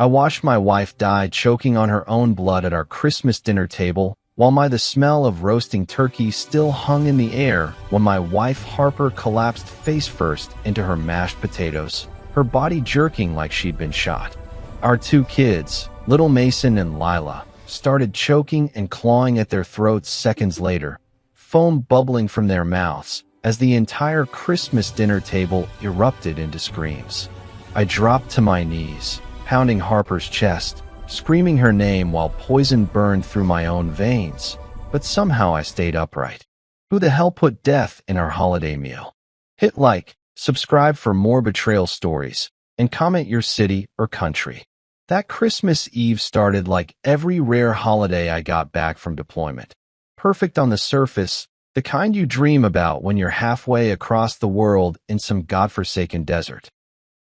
I watched my wife die choking on her own blood at our Christmas dinner table, while the smell of roasting turkey still hung in the air when my wife Harper collapsed face first into her mashed potatoes, her body jerking like she'd been shot. Our two kids, little Mason and Lila, started choking and clawing at their throats seconds later, foam bubbling from their mouths as the entire Christmas dinner table erupted into screams. I dropped to my knees, pounding Harper's chest, screaming her name while poison burned through my own veins, but somehow I stayed upright. Who the hell put death in our holiday meal? Hit like, subscribe for more betrayal stories, and comment your city or country. That Christmas Eve started like every rare holiday I got back from deployment. Perfect on the surface, the kind you dream about when you're halfway across the world in some godforsaken desert.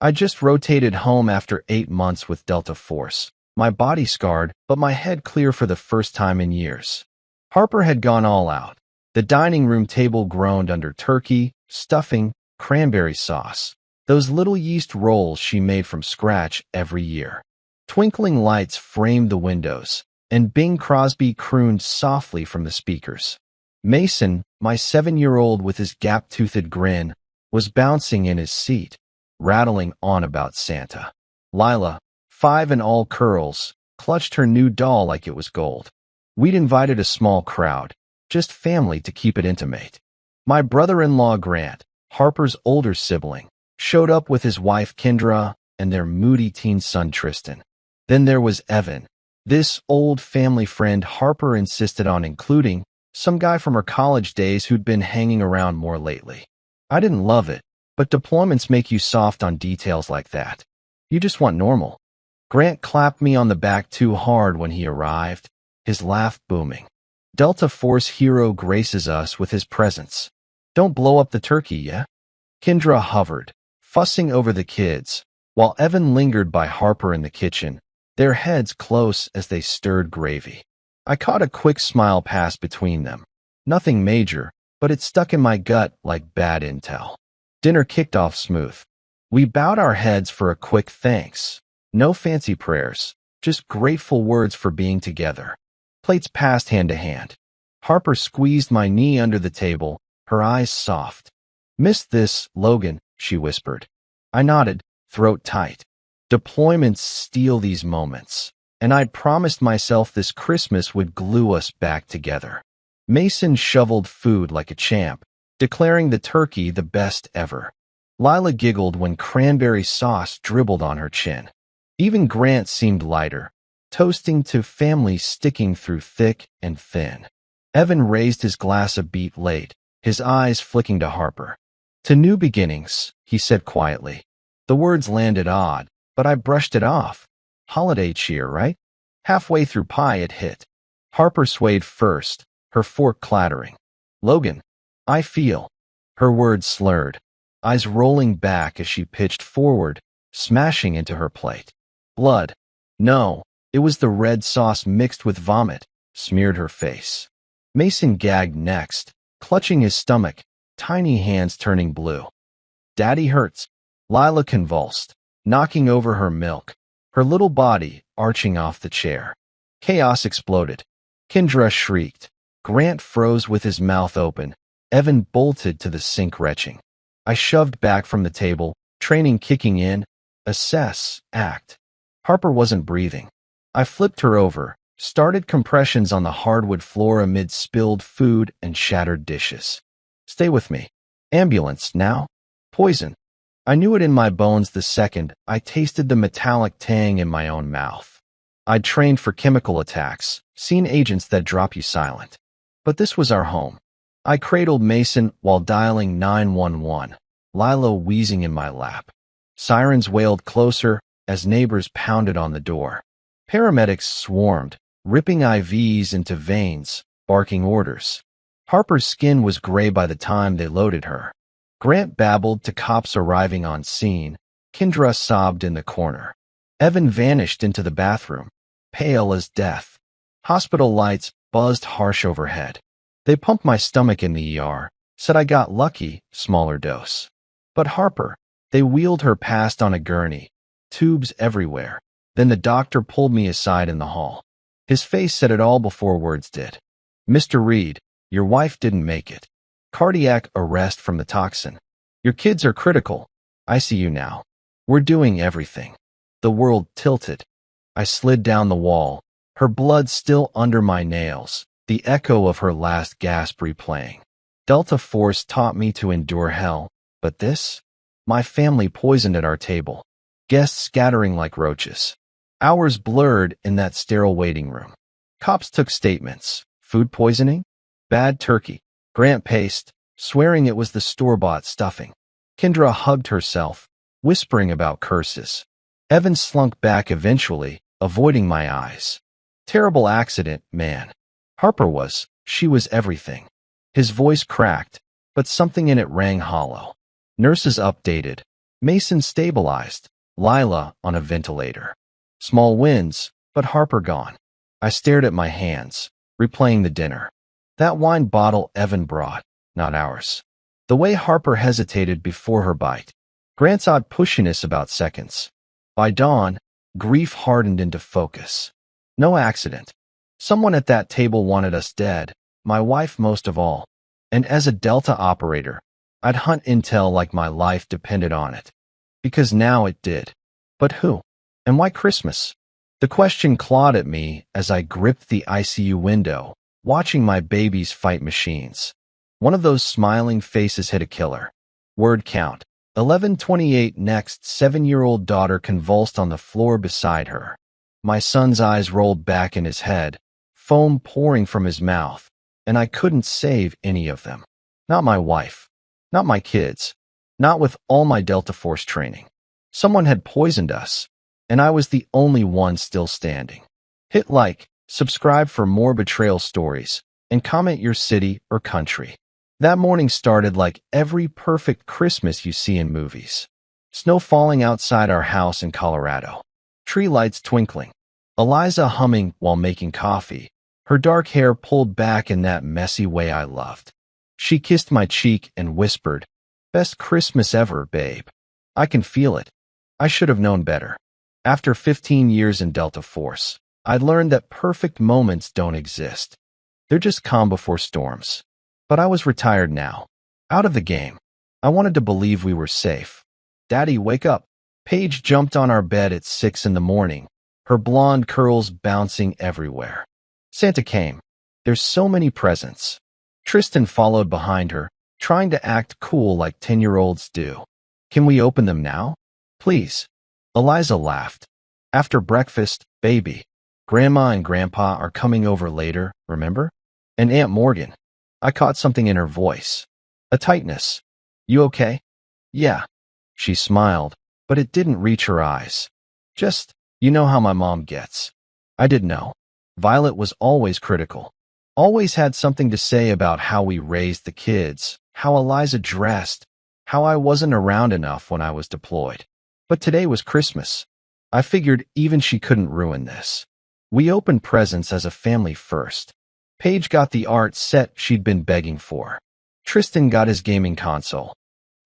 I just rotated home after 8 months with Delta Force, my body scarred but my head clear for the first time in years. Harper had gone all out. The dining room table groaned under turkey, stuffing, cranberry sauce, those little yeast rolls she made from scratch every year. Twinkling lights framed the windows, and Bing Crosby crooned softly from the speakers. Mason, my 7-year-old with his gap-toothed grin, was bouncing in his seat, rattling on about Santa. Lila, 5 and all curls, clutched her new doll like it was gold. We'd invited a small crowd, just family to keep it intimate. My brother-in-law Grant, Harper's older sibling, showed up with his wife Kendra and their moody teen son Tristan. Then there was Evan, this old family friend Harper insisted on including, some guy from her college days who'd been hanging around more lately. I didn't love it, but deployments make you soft on details like that. You just want normal. Grant clapped me on the back too hard when he arrived, his laugh booming. Delta Force hero graces us with his presence. Don't blow up the turkey, yeah? Kendra hovered, fussing over the kids, while Evan lingered by Harper in the kitchen, their heads close as they stirred gravy. I caught a quick smile pass between them. Nothing major, but it stuck in my gut like bad intel. Dinner kicked off smooth. We bowed our heads for a quick thanks. No fancy prayers, just grateful words for being together. Plates passed hand to hand. Harper squeezed my knee under the table, her eyes soft. "Missed this, Logan," she whispered. I nodded, throat tight. Deployments steal these moments, and I'd promised myself this Christmas would glue us back together. Mason shoveled food like a champ, declaring the turkey the best ever. Lila giggled when cranberry sauce dribbled on her chin. Even Grant seemed lighter, toasting to family sticking through thick and thin. Evan raised his glass a beat late, his eyes flicking to Harper. "To new beginnings," he said quietly. The words landed odd, but I brushed it off. Holiday cheer, right? Halfway through pie it hit. Harper swayed first, her fork clattering. "Logan, I feel," her words slurred, eyes rolling back as she pitched forward, smashing into her plate. "Blood." No, it was the red sauce mixed with vomit, smeared her face. Mason gagged next, clutching his stomach, tiny hands turning blue. "Daddy hurts." Lila convulsed, knocking over her milk, her little body arching off the chair. Chaos exploded. Kendra shrieked. Grant froze with his mouth open. Evan bolted to the sink retching. I shoved back from the table, training kicking in. Assess, act. Harper wasn't breathing. I flipped her over, started compressions on the hardwood floor amid spilled food and shattered dishes. "Stay with me." Ambulance, now? Poison. I knew it in my bones the second I tasted the metallic tang in my own mouth. I'd trained for chemical attacks, seen agents that drop you silent. But this was our home. I cradled Mason while dialing 911, Lila wheezing in my lap. Sirens wailed closer as neighbors pounded on the door. Paramedics swarmed, ripping IVs into veins, barking orders. Harper's skin was gray by the time they loaded her. Grant babbled to cops arriving on scene. Kendra sobbed in the corner. Evan vanished into the bathroom, pale as death. Hospital lights buzzed harsh overhead. They pumped my stomach in the ER, said I got lucky, smaller dose. But Harper, they wheeled her past on a gurney, tubes everywhere, Then the doctor pulled me aside in the hall. His face said it all before words did. "Mr. Reed, your wife didn't make it. Cardiac arrest from the toxin. Your kids are critical. ICU now. We're doing everything." The world tilted. I slid down the wall, her blood still under my nails, the echo of her last gasp replaying. Delta Force taught me to endure hell, but this? My family poisoned at our table. Guests scattering like roaches. Hours blurred in that sterile waiting room. Cops took statements. Food poisoning? Bad turkey. Grant paced, swearing it was the store-bought stuffing. Kendra hugged herself, whispering about curses. Evan slunk back eventually, avoiding my eyes. Terrible accident, man. She was everything. His voice cracked, but something in it rang hollow. Nurses updated. Mason stabilized. Lila on a ventilator. Small wins, but Harper gone. I stared at my hands, replaying the dinner. That wine bottle Evan brought, not ours. The way Harper hesitated before her bite. Grant's odd pushiness about seconds. By dawn, grief hardened into focus. No accident. Someone at that table wanted us dead, my wife most of all. And as a Delta operator, I'd hunt intel like my life depended on it. Because now it did. But who? And why Christmas? The question clawed at me as I gripped the ICU window, watching my babies fight machines. One of those smiling faces hit a killer. Word count. 11:28. Next, 7-year-old daughter convulsed on the floor beside her. My son's eyes rolled back in his head, foam pouring from his mouth, and I couldn't save any of them. Not my wife. Not my kids. Not with all my Delta Force training. Someone had poisoned us, and I was the only one still standing. Hit like, subscribe for more betrayal stories, and comment your city or country. That morning started like every perfect Christmas you see in movies. Snow falling outside our house in Colorado. Tree lights twinkling. Eliza humming while making coffee, her dark hair pulled back in that messy way I loved. She kissed my cheek and whispered, "Best Christmas ever, babe." I can feel it. I should have known better. After 15 years in Delta Force, I'd learned that perfect moments don't exist. They're just calm before storms. But I was retired now. Out of the game. I wanted to believe we were safe. "Daddy, wake up." Paige jumped on our bed at 6 in the morning, her blonde curls bouncing everywhere. Santa came. There's so many presents. Tristan followed behind her, trying to act cool like 10-year-olds do. "Can we open them now? Please." Eliza laughed. "After breakfast, baby. Grandma and Grandpa are coming over later, remember? And Aunt Morgan." I caught something in her voice. A tightness. "You okay?" "Yeah." She smiled, but it didn't reach her eyes. "Just, you know how my mom gets." I didn't know. Violet was always critical. Always had something to say about how we raised the kids, how Eliza dressed, how I wasn't around enough when I was deployed. But today was Christmas. I figured even she couldn't ruin this. We opened presents as a family first. Paige got the art set she'd been begging for. Tristan got his gaming console.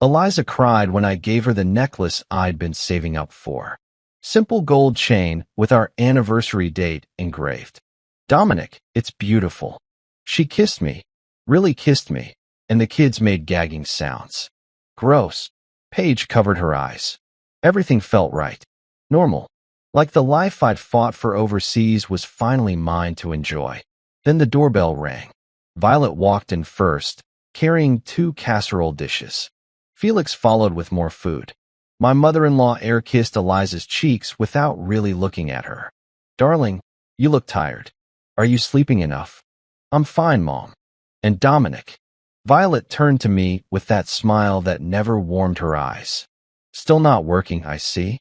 Eliza cried when I gave her the necklace I'd been saving up for. Simple gold chain with our anniversary date engraved. "Dominic, it's beautiful." She kissed me, really kissed me, and the kids made gagging sounds. "Gross." Paige covered her eyes. Everything felt right. Normal. Like the life I'd fought for overseas was finally mine to enjoy. Then the doorbell rang. Violet walked in first, carrying 2 casserole dishes. Felix followed with more food. My mother-in-law air-kissed Eliza's cheeks without really looking at her. "Darling, you look tired. Are you sleeping enough?" "I'm fine, Mom." "And Dominic?" Violet turned to me with that smile that never warmed her eyes. "Still not working, I see."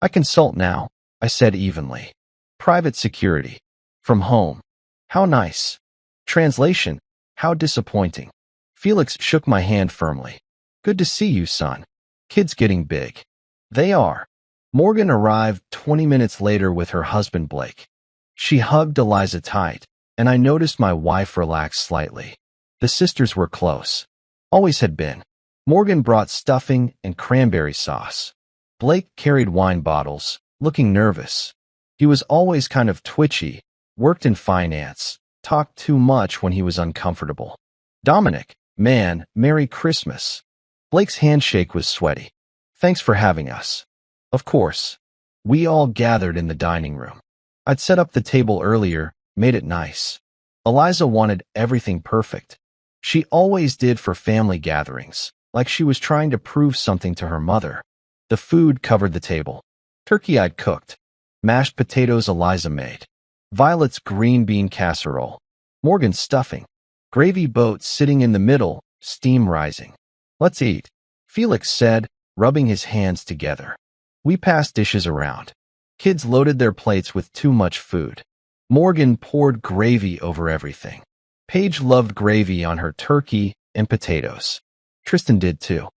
"I consult now," I said evenly. "Private security. From home." "How nice." Translation: how disappointing. Felix shook my hand firmly. "Good to see you, son. Kids getting big." "They are." Morgan arrived 20 minutes later with her husband Blake. She hugged Eliza tight, and I noticed my wife relax slightly. The sisters were close. Always had been. Morgan brought stuffing and cranberry sauce. Blake carried wine bottles, looking nervous. He was always kind of twitchy, worked in finance, talked too much when he was uncomfortable. Dominic, man, Merry Christmas. Blake's handshake was sweaty. Thanks for having us. Of course. We all gathered in the dining room. I'd set up the table earlier, made it nice. Eliza wanted everything perfect. She always did for family gatherings, like she was trying to prove something to her mother. The food covered the table. Turkey I'd cooked. Mashed potatoes Eliza made. Violet's green bean casserole. Morgan's stuffing. Gravy boat sitting in the middle, steam rising. Let's eat, Felix said, rubbing his hands together. We passed dishes around. Kids loaded their plates with too much food. Morgan poured gravy over everything. Paige loved gravy on her turkey and potatoes. Tristan did too.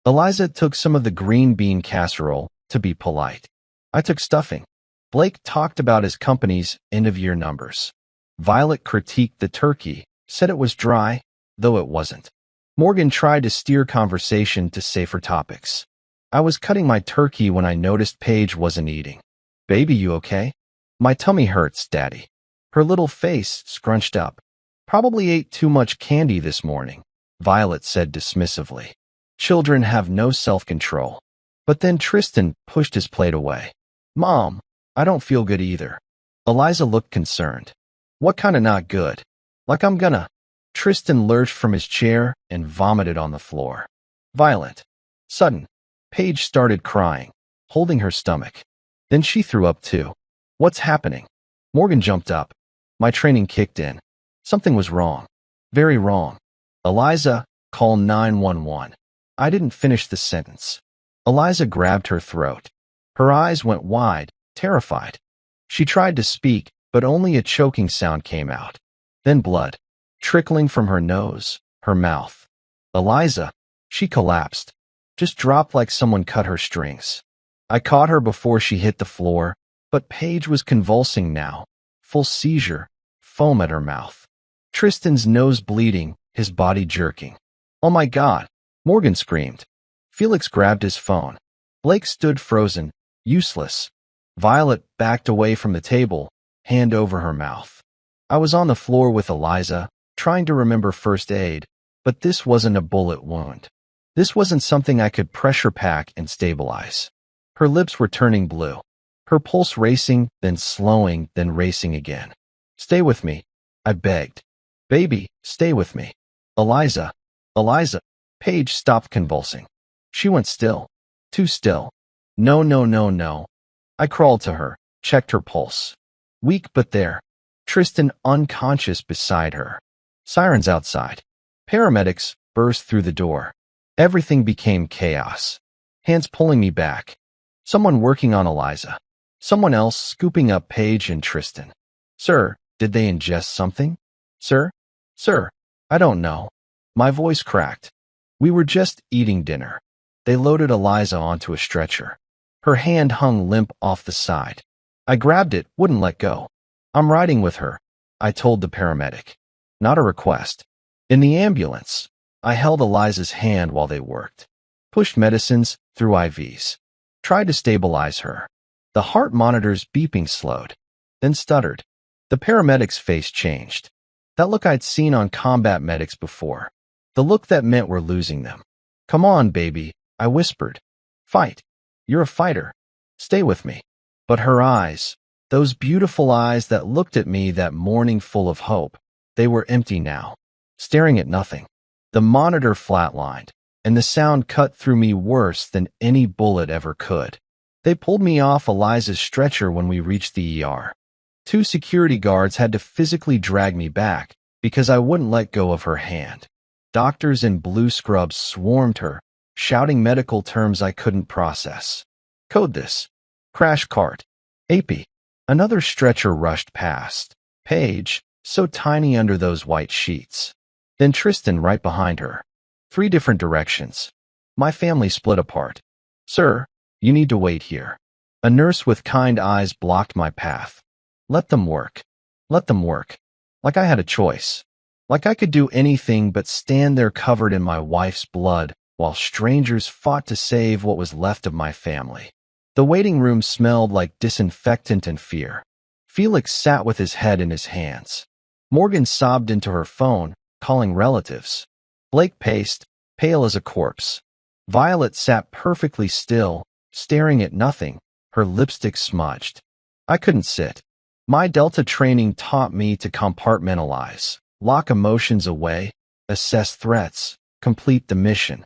Eliza took some of the green bean casserole to be polite. I took stuffing. Blake talked about his company's end-of-year numbers. Violet critiqued the turkey, said it was dry, though it wasn't. Morgan tried to steer conversation to safer topics. I was cutting my turkey when I noticed Paige wasn't eating. Baby, you okay? My tummy hurts, Daddy. Her little face scrunched up. Probably ate too much candy this morning, Violet said dismissively. Children have no self-control. But then Tristan pushed his plate away. Mom, I don't feel good either. Eliza looked concerned. What kind of not good? Like I'm gonna. Tristan lurched from his chair and vomited on the floor. Violent. Sudden. Paige started crying, holding her stomach. Then she threw up too. What's happening? Morgan jumped up. My training kicked in. Something was wrong. Very wrong. Eliza, call 911. I didn't finish the sentence. Eliza grabbed her throat. Her eyes went wide, terrified. She tried to speak, but only a choking sound came out. Then blood, trickling from her nose, her mouth. Eliza, she collapsed. Just dropped like someone cut her strings. I caught her before she hit the floor, but Paige was convulsing now. Full seizure, foam at her mouth. Tristan's nose bleeding, his body jerking. Oh my God, Morgan screamed. Felix grabbed his phone. Blake stood frozen, useless. Violet backed away from the table, hand over her mouth. I was on the floor with Eliza, trying to remember first aid, but this wasn't a bullet wound. This wasn't something I could pressure pack and stabilize. Her lips were turning blue. Her pulse racing, then slowing, then racing again. Stay with me, I begged. Baby, stay with me. Eliza. Paige stopped convulsing. She went still. Too still. No, no, no, no. I crawled to her, checked her pulse. Weak but there. Tristan unconscious beside her. Sirens outside. Paramedics burst through the door. Everything became chaos. Hands pulling me back. Someone working on Eliza. Someone else scooping up Paige and Tristan. Sir, did they ingest something? Sir? I don't know. My voice cracked. We were just eating dinner. They loaded Eliza onto a stretcher. Her hand hung limp off the side. I grabbed it, wouldn't let go. I'm riding with her, I told the paramedic. Not a request. In the ambulance, I held Eliza's hand while they worked. Pushed medicines through IVs. Tried to stabilize her. The heart monitor's beeping slowed. Then stuttered. The paramedic's face changed. That look I'd seen on combat medics before. The look that meant we're losing them. Come on, baby, I whispered. Fight. You're a fighter. Stay with me. But her eyes, those beautiful eyes that looked at me that morning full of hope, they were empty now, staring at nothing. The monitor flatlined, and the sound cut through me worse than any bullet ever could. They pulled me off Eliza's stretcher when we reached the ER. 2 security guards had to physically drag me back because I wouldn't let go of her hand. Doctors in blue scrubs swarmed her, shouting medical terms I couldn't process. Code this. Crash cart. AP. Another stretcher rushed past. Paige, so tiny under those white sheets. Then Tristan right behind her. 3 different directions. My family split apart. Sir, you need to wait here. A nurse with kind eyes blocked my path. Let them work. Let them work. Like I had a choice. Like I could do anything but stand there covered in my wife's blood while strangers fought to save what was left of my family. The waiting room smelled like disinfectant and fear. Felix sat with his head in his hands. Morgan sobbed into her phone, calling relatives. Blake paced, pale as a corpse. Violet sat perfectly still, staring at nothing, her lipstick smudged. I couldn't sit. My Delta training taught me to compartmentalize, lock emotions away, assess threats, complete the mission.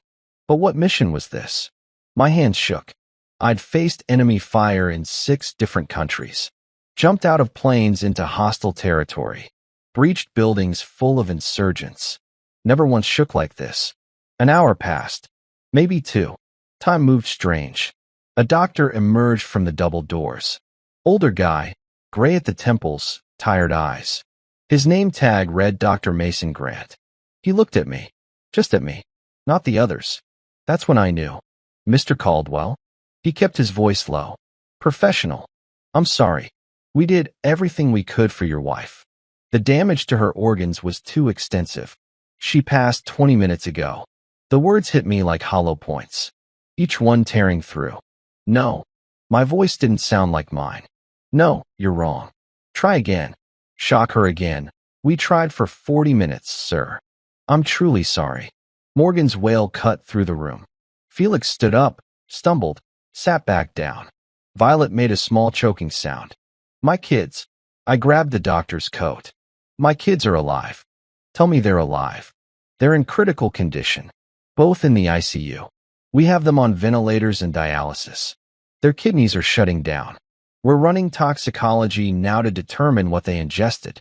But what mission was this? My hands shook. I'd faced enemy fire in 6 different countries, jumped out of planes into hostile territory, breached buildings full of insurgents. Never once shook like this. An hour passed, maybe 2. Time moved strange. A doctor emerged from the double doors. Older guy, gray at the temples, tired eyes. His name tag read Dr. Mason Grant. He looked at me. Just at me. Not the others. That's when I knew. Mr. Caldwell? He kept his voice low. Professional. I'm sorry. We did everything we could for your wife. The damage to her organs was too extensive. She passed 20 minutes ago. The words hit me like hollow points, each one tearing through. No. My voice didn't sound like mine. No, you're wrong. Try again. Shock her again. We tried for 40 minutes, sir. I'm truly sorry. Morgan's wail cut through the room. Felix stood up, stumbled, sat back down. Violet made a small choking sound. My kids. I grabbed the doctor's coat. My kids are alive. Tell me they're alive. They're in critical condition. Both in the ICU. We have them on ventilators and dialysis. Their kidneys are shutting down. We're running toxicology now to determine what they ingested.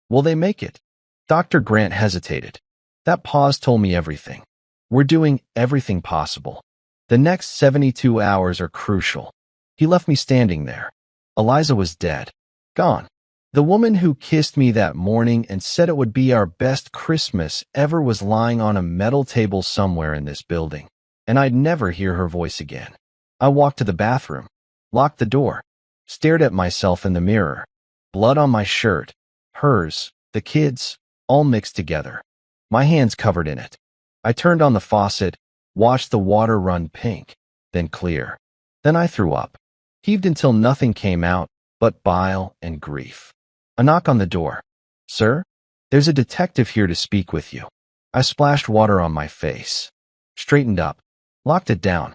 Will they make it? Dr. Grant hesitated. That pause told me everything. We're doing everything possible. The next 72 hours are crucial. He left me standing there. Eliza was dead. Gone. The woman who kissed me that morning and said it would be our best Christmas ever was lying on a metal table somewhere in this building, and I'd never hear her voice again. I walked to the bathroom, locked the door, stared at myself in the mirror. Blood on my shirt, hers, the kids, all mixed together. My hands covered in it. I turned on the faucet, watched the water run pink, then clear. Then I threw up, heaved until nothing came out but bile and grief. A knock on the door. Sir? There's a detective here to speak with you. I splashed water on my face, straightened up, locked it down.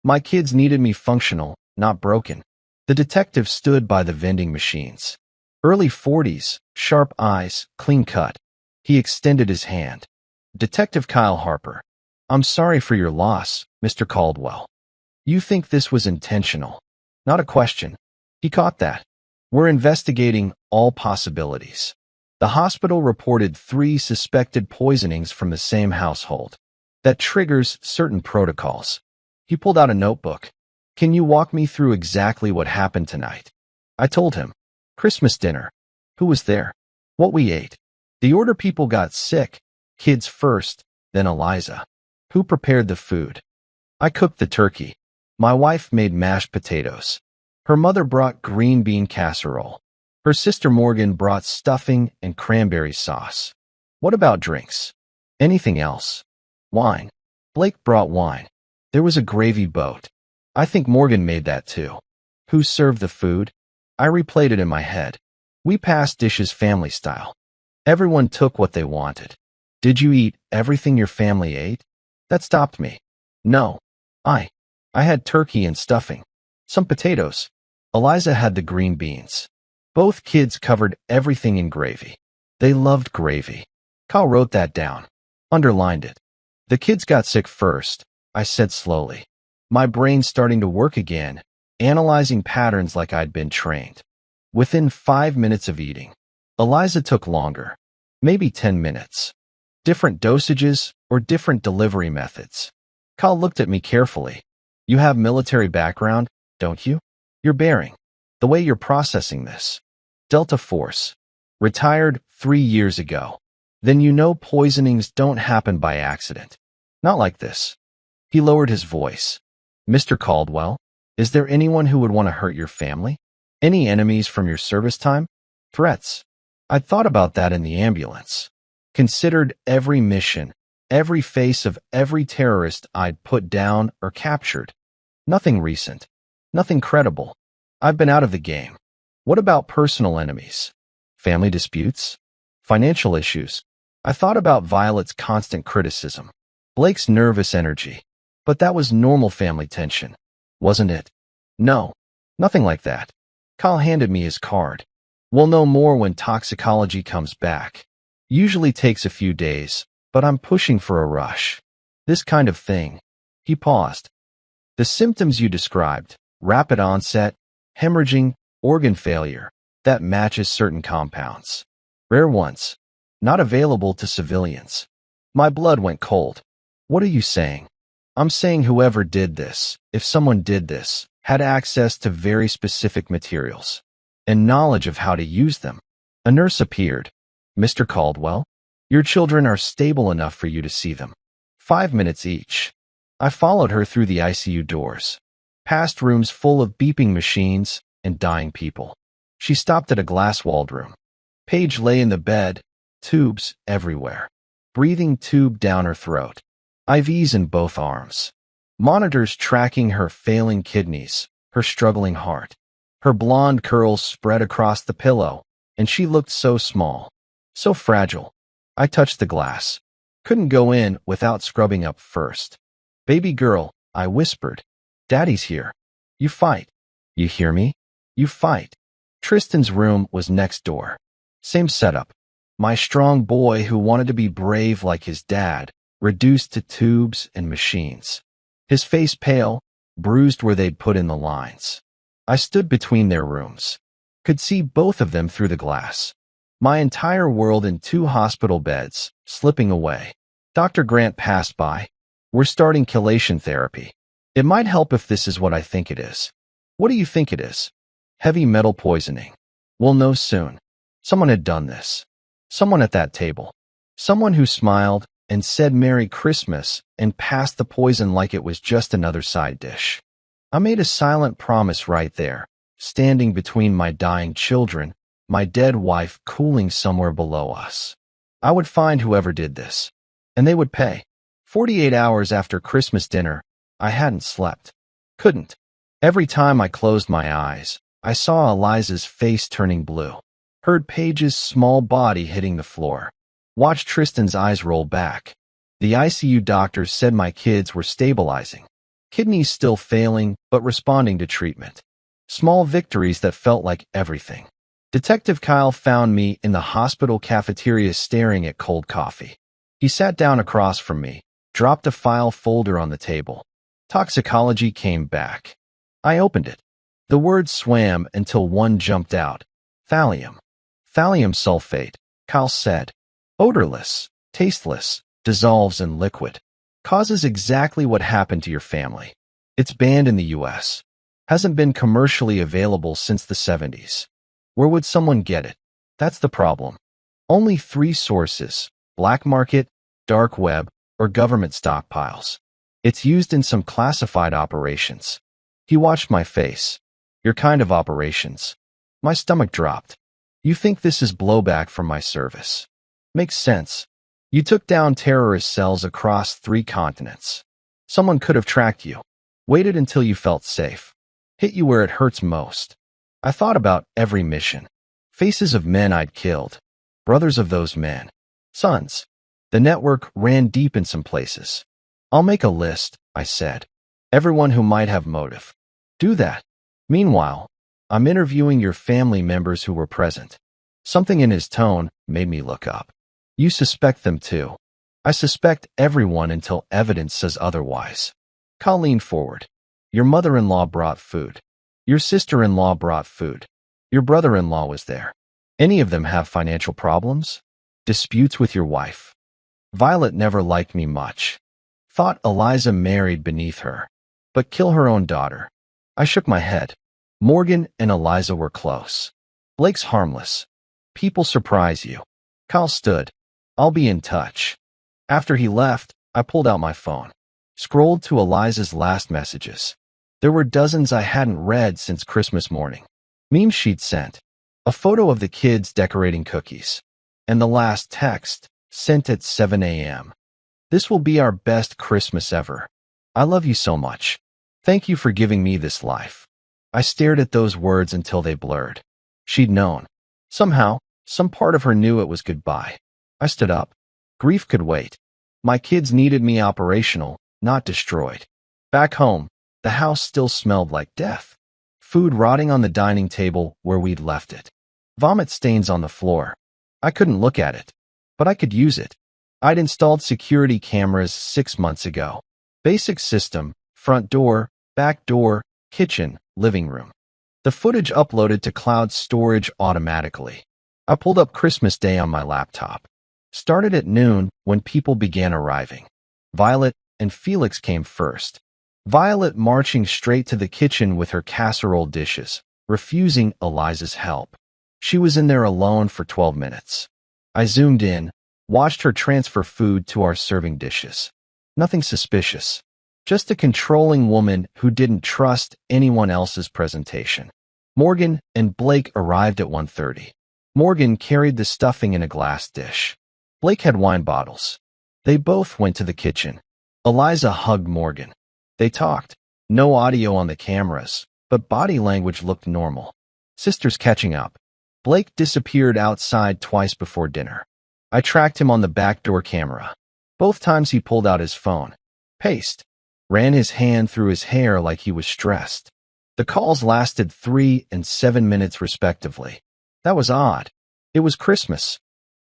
My kids needed me functional, not broken. The detective stood by the vending machines. Early 40s, sharp eyes, clean cut. He extended his hand. Detective Kyle Harper. I'm sorry for your loss, Mr. Caldwell. You think this was intentional? Not a question. He caught that. We're investigating all possibilities. The hospital reported 3 suspected poisonings from the same household. That triggers certain protocols. He pulled out a notebook. Can you walk me through exactly what happened tonight? I told him. Christmas dinner. Who was there? What we ate. The order people got sick. Kids first, then Eliza. Who prepared the food? I cooked the turkey. My wife made mashed potatoes. Her mother brought green bean casserole. Her sister Morgan brought stuffing and cranberry sauce. What about drinks? Anything else? Wine. Blake brought wine. There was a gravy boat. I think Morgan made that too. Who served the food? I replayed it in my head. We passed dishes family style. Everyone took what they wanted. Did you eat everything your family ate? That stopped me. No. I had turkey and stuffing. Some potatoes. Eliza had the green beans. Both kids covered everything in gravy. They loved gravy. Kyle wrote that down. Underlined it. The kids got sick first, I said slowly. My brain starting to work again, analyzing patterns like I'd been trained. Within 5 minutes of eating. Eliza took longer. Maybe 10 minutes. Different dosages or different delivery methods. Kyle looked at me carefully. You have military background, don't you? You're bearing. The way you're processing this. Delta Force. Retired 3 years ago. Then you know poisonings don't happen by accident. Not like this. He lowered his voice. Mr. Caldwell, is there anyone who would want to hurt your family? Any enemies from your service time? Threats? I'd thought about that in the ambulance. Considered every mission, every face of every terrorist I'd put down or captured. Nothing recent. Nothing credible. I've been out of the game. What about personal enemies? Family disputes? Financial issues? I thought about Violet's constant criticism. Blake's nervous energy. But that was normal family tension, wasn't it? No, nothing like that. Kyle handed me his card. We'll know more when toxicology comes back. Usually takes a few days, but I'm pushing for a rush. This kind of thing. He paused. The symptoms you described, rapid onset, hemorrhaging, organ failure, that matches certain compounds. Rare ones. Not available to civilians. My blood went cold. What are you saying? I'm saying whoever did this, if someone did this, had access to very specific materials and knowledge of how to use them. A nurse appeared. Mr. Caldwell, your children are stable enough for you to see them. 5 minutes each. I followed her through the ICU doors, past rooms full of beeping machines and dying people. She stopped at a glass-walled room. Paige lay in the bed, tubes everywhere. Breathing tube down her throat. IVs in both arms. Monitors tracking her failing kidneys, her struggling heart. Her blonde curls spread across the pillow, and she looked so small, so fragile. I touched the glass. Couldn't go in without scrubbing up first. Baby girl, I whispered. Daddy's here. You fight. You hear me? You fight. Tristan's room was next door. Same setup. My strong boy who wanted to be brave like his dad, reduced to tubes and machines. His face pale, bruised where they'd put in the lines. I stood between their rooms. Could see both of them through the glass. My entire world in 2 hospital beds, slipping away. Dr. Grant passed by. We're starting chelation therapy. It might help if this is what I think it is. What do you think it is? Heavy metal poisoning. We'll know soon. Someone had done this. Someone at that table. Someone who smiled and said Merry Christmas and passed the poison like it was just another side dish. I made a silent promise right there, standing between my dying children, my dead wife cooling somewhere below us. I would find whoever did this, and they would pay. 48 hours after Christmas dinner, I hadn't slept. Couldn't. Every time I closed my eyes, I saw Eliza's face turning blue. Heard Paige's small body hitting the floor. Watched Tristan's eyes roll back. The ICU doctors said my kids were stabilizing. Kidneys still failing, but responding to treatment. Small victories that felt like everything. Detective Kyle found me in the hospital cafeteria staring at cold coffee. He sat down across from me, dropped a file folder on the table. Toxicology came back. I opened it. The words swam until one jumped out. Thallium. Thallium sulfate, Kyle said. Odorless, tasteless, dissolves in liquid. Causes exactly what happened to your family. It's banned in the US. Hasn't been commercially available since the 70s. Where would someone get it? That's the problem. Only 3 sources: black market, dark web, or government stockpiles. It's used in some classified operations. He watched my face. Your kind of operations. My stomach dropped. You think this is blowback from my service? Makes sense. You took down terrorist cells across 3 continents. Someone could have tracked you. Waited until you felt safe. Hit you where it hurts most. I thought about every mission. Faces of men I'd killed. Brothers of those men. Sons. The network ran deep in some places. I'll make a list, I said. Everyone who might have motive. Do that. Meanwhile, I'm interviewing your family members who were present. Something in his tone made me look up. You suspect them too. I suspect everyone until evidence says otherwise. Kyle leaned forward. Your mother-in-law brought food. Your sister-in-law brought food. Your brother-in-law was there. Any of them have financial problems? Disputes with your wife? Violet never liked me much. Thought Eliza married beneath her. But kill her own daughter. I shook my head. Morgan and Eliza were close. Blake's harmless. People surprise you. Kyle stood. I'll be in touch. After he left, I pulled out my phone. Scrolled to Eliza's last messages. There were dozens I hadn't read since Christmas morning. Memes she'd sent. A photo of the kids decorating cookies. And the last text, sent at 7 a.m. This will be our best Christmas ever. I love you so much. Thank you for giving me this life. I stared at those words until they blurred. She'd known. Somehow, some part of her knew it was goodbye. I stood up. Grief could wait. My kids needed me operational, not destroyed. Back home, the house still smelled like death. Food rotting on the dining table where we'd left it. Vomit stains on the floor. I couldn't look at it, but I could use it. I'd installed security cameras 6 months ago. Basic system, front door, back door, kitchen, living room. The footage uploaded to cloud storage automatically. I pulled up Christmas Day on my laptop. Started at noon when people began arriving. Violet and Felix came first. Violet marching straight to the kitchen with her casserole dishes, refusing Eliza's help. She was in there alone for 12 minutes. I zoomed in, watched her transfer food to our serving dishes. Nothing suspicious. Just a controlling woman who didn't trust anyone else's presentation. Morgan and Blake arrived at 1:30. Morgan carried the stuffing in a glass dish. Blake had wine bottles. They both went to the kitchen. Eliza hugged Morgan. They talked. No audio on the cameras, but body language looked normal. Sisters catching up. Blake disappeared outside twice before dinner. I tracked him on the backdoor camera. Both times he pulled out his phone. Paste. Ran his hand through his hair like he was stressed. The calls lasted 3 and 7 minutes respectively. That was odd. It was Christmas.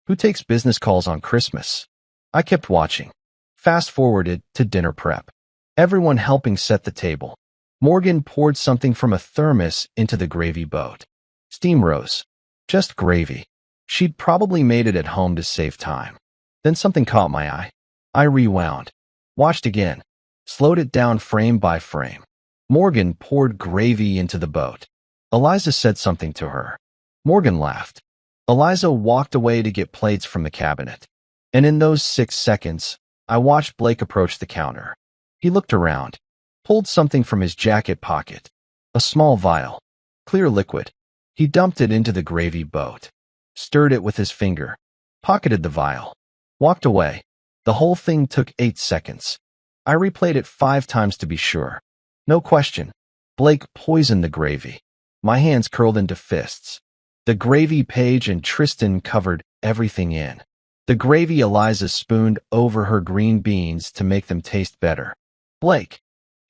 Who takes business calls on Christmas? I kept watching. Fast-forwarded to dinner prep. Everyone helping set the table. Morgan poured something from a thermos into the gravy boat. Steam rose. Just gravy. She'd probably made it at home to save time. Then something caught my eye. I rewound. Watched again. Slowed it down frame by frame. Morgan poured gravy into the boat. Eliza said something to her. Morgan laughed. Eliza walked away to get plates from the cabinet. And in those 6 seconds, I watched Blake approach the counter. He looked around, pulled something from his jacket pocket. A small vial. Clear liquid. He dumped it into the gravy boat. Stirred it with his finger. Pocketed the vial. Walked away. The whole thing took 8 seconds. I replayed it 5 times to be sure. No question. Blake poisoned the gravy. My hands curled into fists. The gravy Paige and Tristan covered everything in. The gravy Eliza spooned over her green beans to make them taste better. Blake,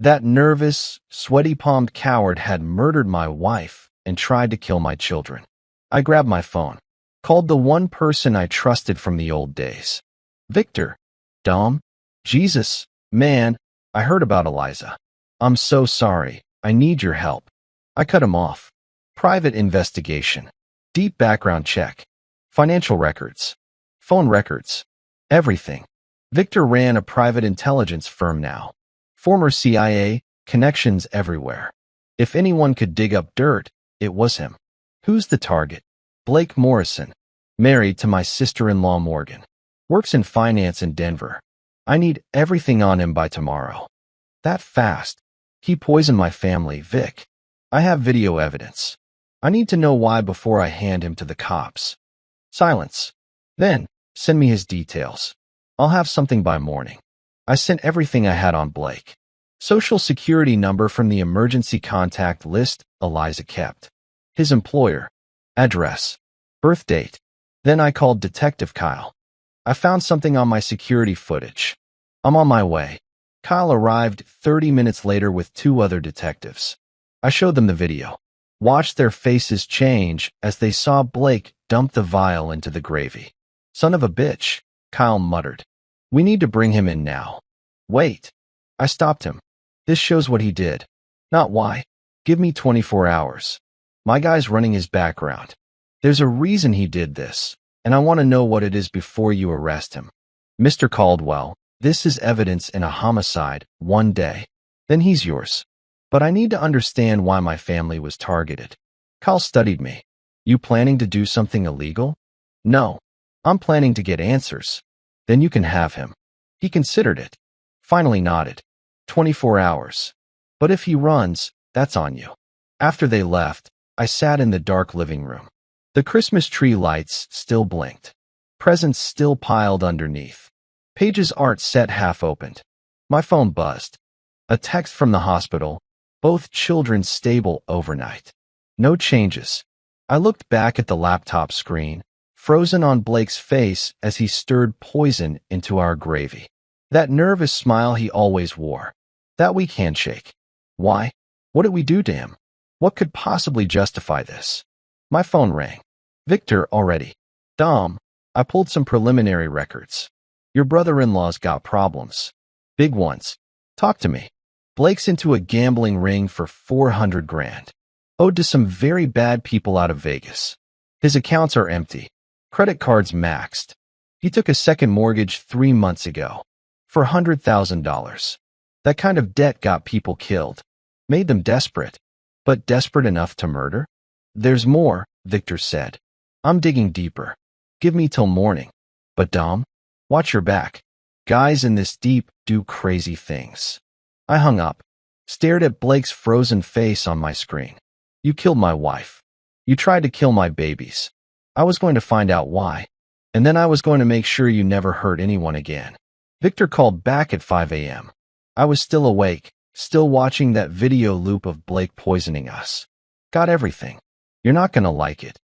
that nervous, sweaty-palmed coward, had murdered my wife and tried to kill my children. I grabbed my phone. Called the one person I trusted from the old days. Victor. Dom. Jesus. Man, I heard about Eliza. I'm so sorry. I need your help. I cut him off. Private investigation. Deep background check. Financial records. Phone records. Everything. Victor ran a private intelligence firm now. Former CIA, connections everywhere. If anyone could dig up dirt, it was him. Who's the target? Blake Morrison. Married to my sister-in-law Morgan. Works in finance in Denver. I need everything on him by tomorrow. That fast. He poisoned my family, Vic. I have video evidence. I need to know why before I hand him to the cops. Silence. Then, send me his details. I'll have something by morning. I sent everything I had on Blake. Social security number from the emergency contact list Eliza kept. His employer. Address. Birth date. Then I called Detective Kyle. I found something on my security footage. I'm on my way. Kyle arrived 30 minutes later with 2 other detectives. I showed them the video. Watched their faces change as they saw Blake dump the vial into the gravy. Son of a bitch, Kyle muttered. We need to bring him in now. Wait. I stopped him. This shows what he did. Not why. Give me 24 hours. My guy's running his background. There's a reason he did this, and I want to know what it is before you arrest him. Mr. Caldwell, this is evidence in a homicide, one day. Then he's yours. But I need to understand why my family was targeted. Kyle studied me. You planning to do something illegal? No. I'm planning to get answers. Then you can have him. He considered it. Finally nodded. 24 hours. But if he runs, that's on you. After they left, I sat in the dark living room. The Christmas tree lights still blinked. Presents still piled underneath. Paige's art set half opened. My phone buzzed. A text from the hospital. Both children stable overnight. No changes. I looked back at the laptop screen, frozen on Blake's face as he stirred poison into our gravy. That nervous smile he always wore. That weak handshake. Why? What did we do to him? What could possibly justify this? My phone rang. Victor, already. Dom, I pulled some preliminary records. Your brother-in-law's got problems. Big ones. Talk to me. Blake's into a gambling ring for 400 grand. Owed to some very bad people out of Vegas. His accounts are empty. Credit cards maxed. He took a second mortgage 3 months ago. For $100,000. That kind of debt got people killed. Made them desperate. But desperate enough to murder? There's more, Victor said. I'm digging deeper. Give me till morning. But Dom, watch your back. Guys in this deep do crazy things. I hung up, stared at Blake's frozen face on my screen. You killed my wife. You tried to kill my babies. I was going to find out why. And then I was going to make sure you never hurt anyone again. Victor called back at 5 a.m. I was still awake, still watching that video loop of Blake poisoning us. Got everything. You're not going to like it.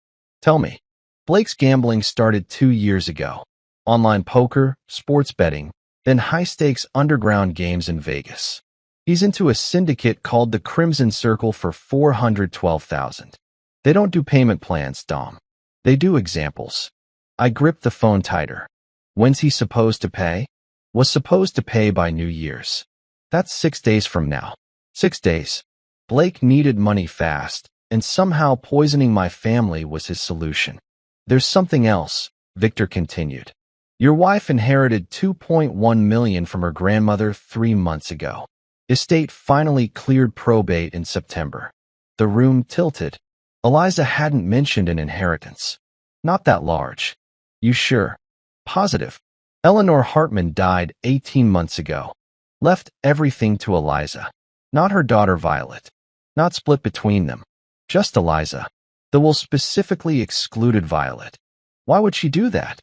Tell me. Blake's gambling started 2 years ago. Online poker, sports betting, then high-stakes underground games in Vegas. He's into a syndicate called the Crimson Circle for $412,000. They don't do payment plans, Dom. They do examples. I gripped the phone tighter. When's he supposed to pay? Was supposed to pay by New Year's. That's 6 days from now. 6 days. Blake needed money fast, and somehow poisoning my family was his solution. There's something else, Victor continued. Your wife inherited $2.1 million from her grandmother 3 months ago. Estate finally cleared probate in September. The room tilted. Eliza hadn't mentioned an inheritance. Not that large. You sure? Positive. Eleanor Hartman died 18 months ago. Left everything to Eliza. Not her daughter Violet. Not split between them. Just Eliza. The will specifically excluded Violet. Why would she do that?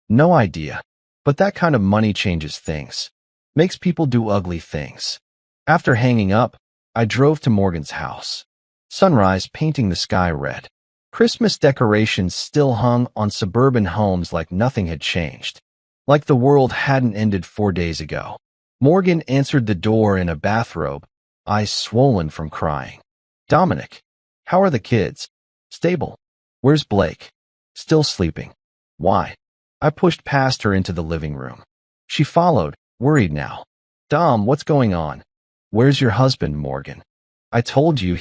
No idea. But that kind of money changes things. Makes people do ugly things. After hanging up, I drove to Morgan's house. Sunrise painting the sky red. Christmas decorations still hung on suburban homes like nothing had changed. Like the world hadn't ended 4 days ago. Morgan answered the door in a bathrobe, eyes swollen from crying. Dominic. How are the kids? Stable. Where's Blake? Still sleeping. Why? I pushed past her into the living room. She followed, worried now. Dom, what's going on? Where's your husband, Morgan? I told you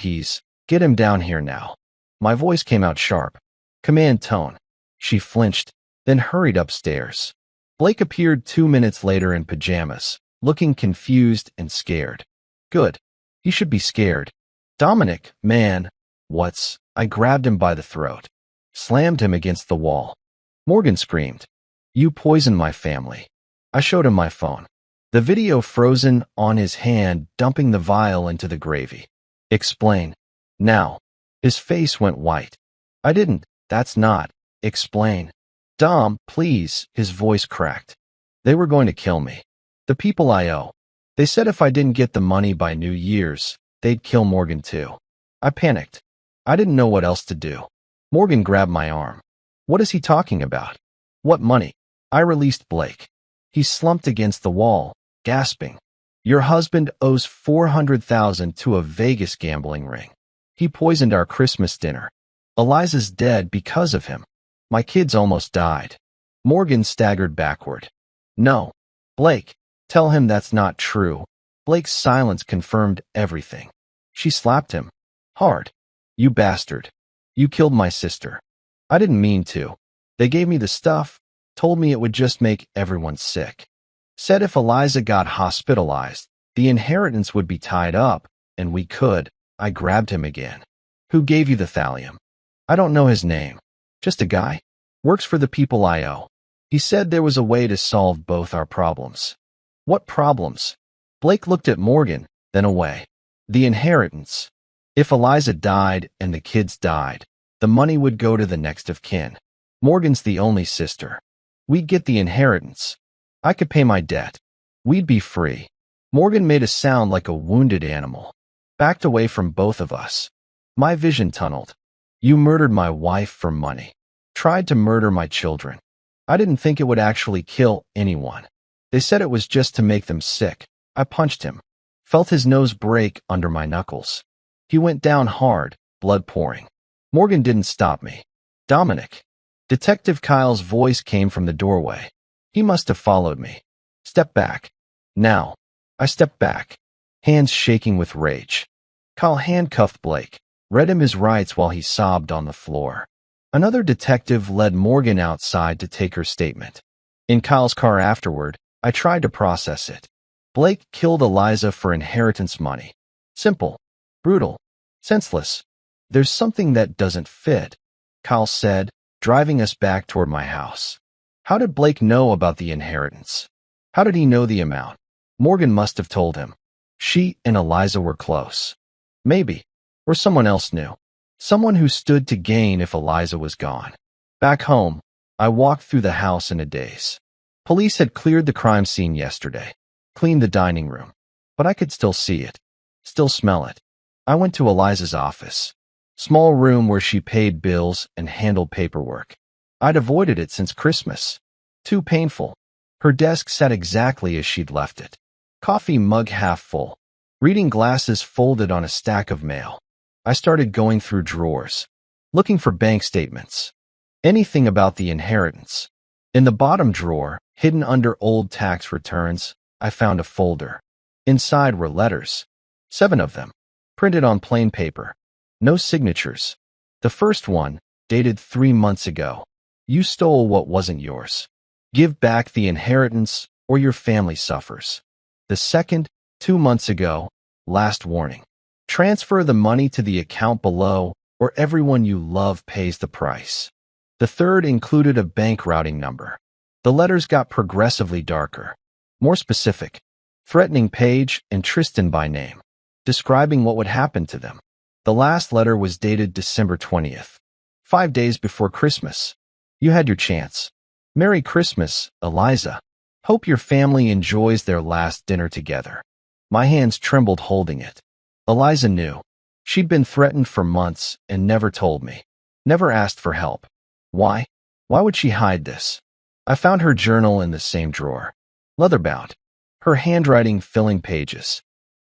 get him down here now. My voice came out sharp. Command tone. She flinched, then hurried upstairs. Blake appeared 2 minutes later in pajamas, looking confused and scared. Good. He should be scared. Dominic, man. I grabbed him by the throat. Slammed him against the wall. Morgan screamed. You poisoned my family. I showed him my phone. The video frozen on his hand, dumping the vial into the gravy. Explain. Now. His face went white. I didn't. That's not. Explain. Dom, please. His voice cracked. They were going to kill me. The people I owe. They said if I didn't get the money by New Year's, they'd kill Morgan too. I panicked. I didn't know what else to do. Morgan grabbed my arm. What is he talking about? What money? I released Blake. He slumped against the wall, gasping. Your husband owes $400,000 to a Vegas gambling ring. He poisoned our Christmas dinner. Eliza's dead because of him. My kids almost died. Morgan staggered backward. No. Blake, tell him that's not true. Blake's silence confirmed everything. She slapped him. Hard. You bastard. You killed my sister. I didn't mean to. They gave me the stuff, told me it would just make everyone sick. Said if Eliza got hospitalized, the inheritance would be tied up, and we could. I grabbed him again. Who gave you the thallium? I don't know his name. Just a guy. Works for the people I owe. He said there was a way to solve both our problems. What problems? Blake looked at Morgan, then away. The inheritance. If Eliza died and the kids died, the money would go to the next of kin. Morgan's the only sister. We'd get the inheritance. I could pay my debt. We'd be free. Morgan made a sound like a wounded animal. backed away from both of us. My vision tunneled. You murdered my wife for money. Tried to murder my children. I didn't think it would actually kill anyone. They said it was just to make them sick. I punched him. Felt his nose break under my knuckles. He went down hard, blood pouring. Morgan didn't stop me. Dominic. Detective Kyle's voice came from the doorway. He must have followed me. Step back. Now. I stepped back, hands shaking with rage. Kyle handcuffed Blake, read him his rights while he sobbed on the floor. Another detective led Morgan outside to take her statement. In Kyle's car afterward, I tried to process it. Blake killed Eliza for inheritance money. Simple, brutal, senseless. There's something that doesn't fit, Kyle said, driving us back toward my house. How did Blake know about the inheritance? How did he know the amount? Morgan must have told him. She and Eliza were close. Maybe. Or someone else knew. Someone who stood to gain if Eliza was gone. Back home, I walked through the house in a daze. Police had cleared the crime scene yesterday, cleaned the dining room, but I could still see it, still smell it. I went to Eliza's office, small room where she paid bills and handled paperwork. I'd avoided it since Christmas. Too painful. Her desk sat exactly as she'd left it. Coffee mug half full. Reading glasses folded on a stack of mail. I started going through drawers, looking for bank statements. Anything about the inheritance. In the bottom drawer, hidden under old tax returns, I found a folder. Inside were letters. 7 of them. Printed on plain paper. No signatures. The first one, dated 3 months ago. You stole what wasn't yours. Give back the inheritance or your family suffers. The second, 2 months ago, last warning. Transfer the money to the account below or everyone you love pays the price. The third included a bank routing number. The letters got progressively darker. More specific. Threatening Paige and Tristan by name. Describing what would happen to them. The last letter was dated December 20th. 5 days before Christmas. You had your chance. Merry Christmas, Eliza. Hope your family enjoys their last dinner together. My hands trembled holding it. Eliza knew. She'd been threatened for months and never told me. Never asked for help. Why? Why would she hide this? I found her journal in the same drawer. Leather-bound. Her handwriting filling pages.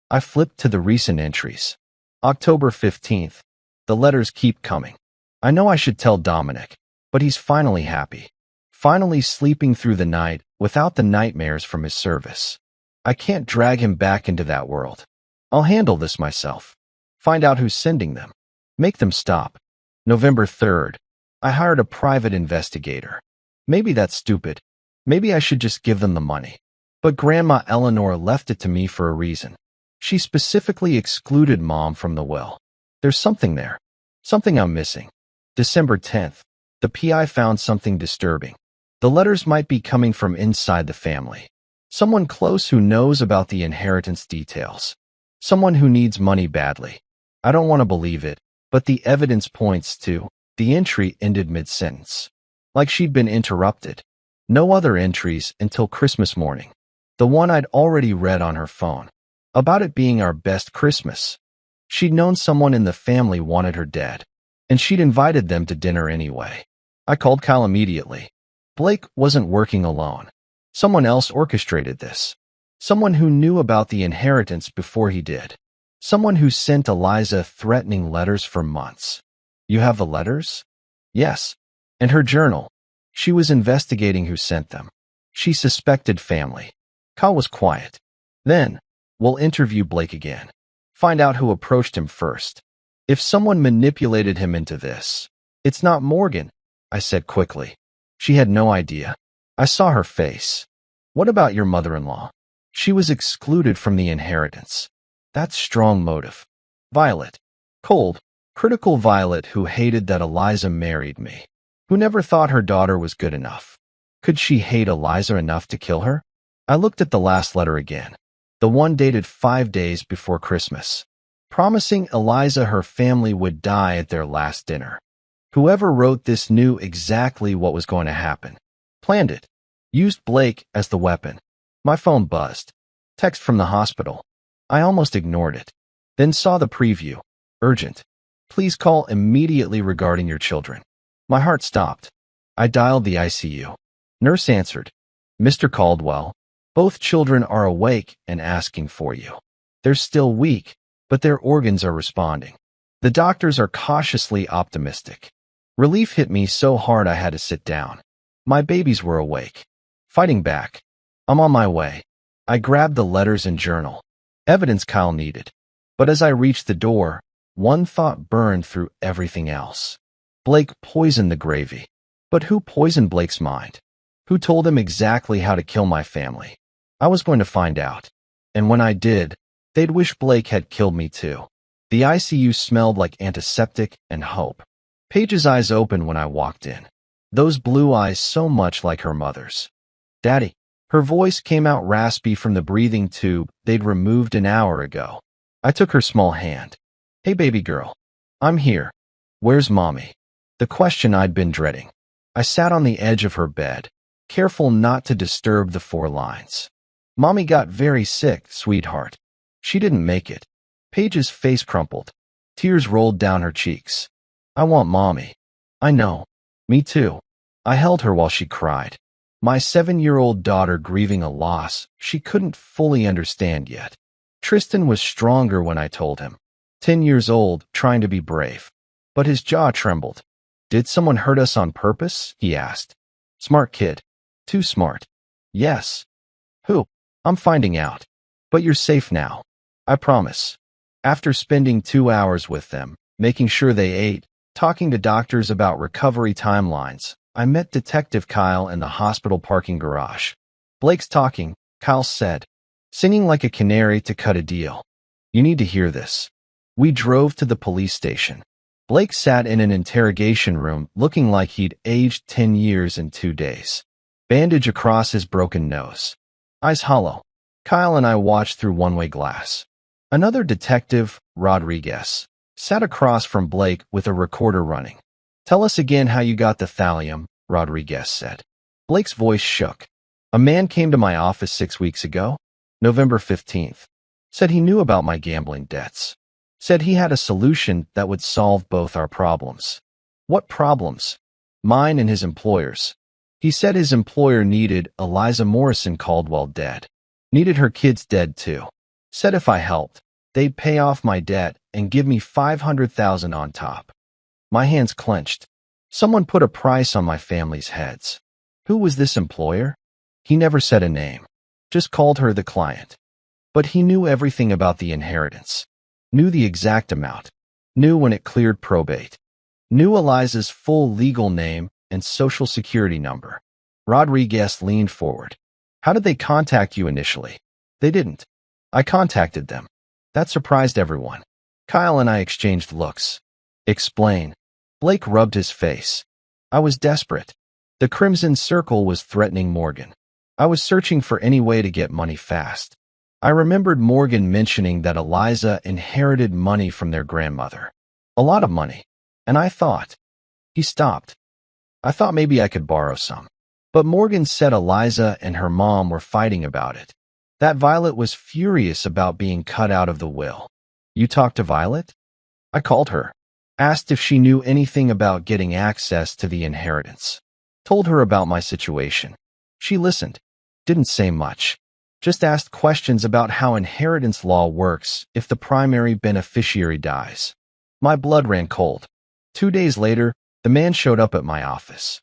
I flipped to the recent entries. October 15th. The letters keep coming. I know I should tell Dominic, but he's finally happy. Finally sleeping through the night without the nightmares from his service. I can't drag him back into that world. I'll handle this myself. Find out who's sending them. Make them stop. November 3rd. I hired a private investigator. Maybe that's stupid. Maybe I should just give them the money. But Grandma Eleanor left it to me for a reason. She specifically excluded Mom from the will. There's something there. Something I'm missing. December 10th. The PI found something disturbing. The letters might be coming from inside the family. Someone close who knows about the inheritance details. Someone who needs money badly. I don't want to believe it, but the evidence points to the entry ended mid-sentence. Like she'd been interrupted. No other entries until Christmas morning. The one I'd already read on her phone. About it being our best Christmas. She'd known someone in the family wanted her dead, and she'd invited them to dinner anyway. I called Kyle immediately. Blake wasn't working alone. Someone else orchestrated this. Someone who knew about the inheritance before he did. Someone who sent Eliza threatening letters for months. You have the letters? Yes. And her journal. She was investigating who sent them. She suspected family. Kyle was quiet. Then, we'll interview Blake again. Find out who approached him first. If someone manipulated him into this, it's not Morgan, I said quickly. She had no idea. I saw her face. What about your mother-in-law? She was excluded from the inheritance. That's strong motive. Violet. Cold, critical Violet who hated that Eliza married me. Who never thought her daughter was good enough. Could she hate Eliza enough to kill her? I looked at the last letter again. The one dated 5 days before Christmas. Promising Eliza her family would die at their last dinner. Whoever wrote this knew exactly what was going to happen. Planned it. Used Blake as the weapon. My phone buzzed. Text from the hospital. I almost ignored it. Then saw the preview. Urgent. Please call immediately regarding your children. My heart stopped. I dialed the ICU. Nurse answered. Mr. Caldwell, both children are awake and asking for you. They're still weak, but their organs are responding. The doctors are cautiously optimistic. Relief hit me so hard I had to sit down. My babies were awake. Fighting back. I'm on my way. I grabbed the letters and journal. Evidence Kyle needed. But as I reached the door, one thought burned through everything else. Blake poisoned the gravy. But who poisoned Blake's mind? Who told him exactly how to kill my family? I was going to find out. And when I did, they'd wish Blake had killed me too. The ICU smelled like antiseptic and hope. Paige's eyes opened when I walked in. Those blue eyes so much like her mother's. Daddy. Her voice came out raspy from the breathing tube they'd removed an hour ago. I took her small hand. Hey, baby girl. I'm here. Where's Mommy? The question I'd been dreading. I sat on the edge of her bed, careful not to disturb the 4 lines. Mommy got very sick, sweetheart. She didn't make it. Paige's face crumpled. Tears rolled down her cheeks. I want Mommy. I know. Me too. I held her while she cried. My 7-year-old daughter grieving a loss she couldn't fully understand yet. Tristan was stronger when I told him. 10 years old, trying to be brave. But his jaw trembled. Did someone hurt us on purpose? He asked. Smart kid. Too smart. Yes. Who? I'm finding out. But you're safe now. I promise. After spending 2 hours with them, making sure they ate, talking to doctors about recovery timelines, I met Detective Kyle in the hospital parking garage. Blake's talking, Kyle said, singing like a canary to cut a deal. You need to hear this. We drove to the police station. Blake sat in an interrogation room looking like he'd aged 10 years in 2 days. Bandage across his broken nose. Eyes hollow. Kyle and I watched through one-way glass. Another detective, Rodriguez, sat across from Blake with a recorder running. Tell us again how you got the thallium, Rodriguez said. Blake's voice shook. A man came to my office 6 weeks ago, November 15th. Said he knew about my gambling debts. Said he had a solution that would solve both our problems. What problems? Mine and his employer's. He said his employer needed Eliza Morrison Caldwell dead. Needed her kids dead too. Said if I helped, they'd pay off my debt and give me $500,000 on top. My hands clenched. Someone put a price on my family's heads. Who was this employer? He never said a name. Just called her the client. But he knew everything about the inheritance. Knew the exact amount. Knew when it cleared probate. Knew Eliza's full legal name and social security number. Rodriguez leaned forward. How did they contact you initially? They didn't. I contacted them. That surprised everyone. Kyle and I exchanged looks. Explain. Blake rubbed his face. I was desperate. The Crimson Circle was threatening Morgan. I was searching for any way to get money fast. I remembered Morgan mentioning that Eliza inherited money from their grandmother. A lot of money. And I thought. He stopped. I thought maybe I could borrow some. But Morgan said Eliza and her mom were fighting about it. That Violet was furious about being cut out of the will. You talked to Violet? I called her. Asked if she knew anything about getting access to the inheritance. Told her about my situation. She listened. Didn't say much. Just asked questions about how inheritance law works if the primary beneficiary dies. My blood ran cold. 2 days later, the man showed up at my office.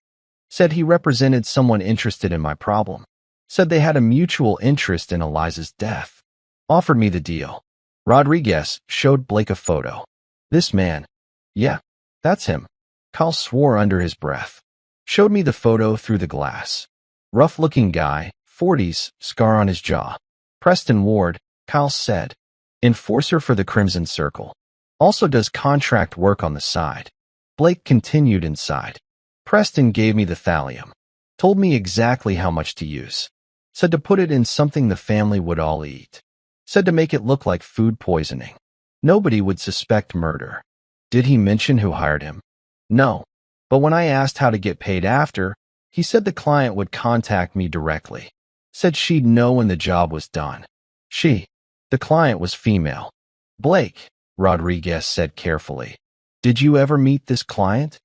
Said he represented someone interested in my problem. Said they had a mutual interest in Eliza's death. Offered me the deal. Rodriguez showed Blake a photo. This man. Yeah, that's him. Kyle swore under his breath. Showed me the photo through the glass. Rough-looking guy, 40s, scar on his jaw. Preston Ward, Kyle said. Enforcer for the Crimson Circle. Also does contract work on the side. Blake continued inside. Preston gave me the thallium. Told me exactly how much to use. Said to put it in something the family would all eat. Said to make it look like food poisoning. Nobody would suspect murder. Did he mention who hired him? No. But when I asked how to get paid after, he said the client would contact me directly. Said she'd know when the job was done. She, the client, was female. Blake, Rodriguez said carefully. Did you ever meet this client?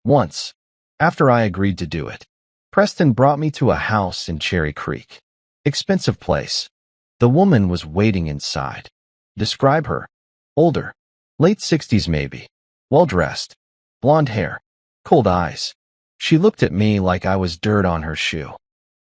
Once. After I agreed to do it. Preston brought me to a house in Cherry Creek. Expensive place. The woman was waiting inside. Describe her. Older. Late 60s maybe. Well-dressed. Blonde hair. Cold eyes. She looked at me like I was dirt on her shoe.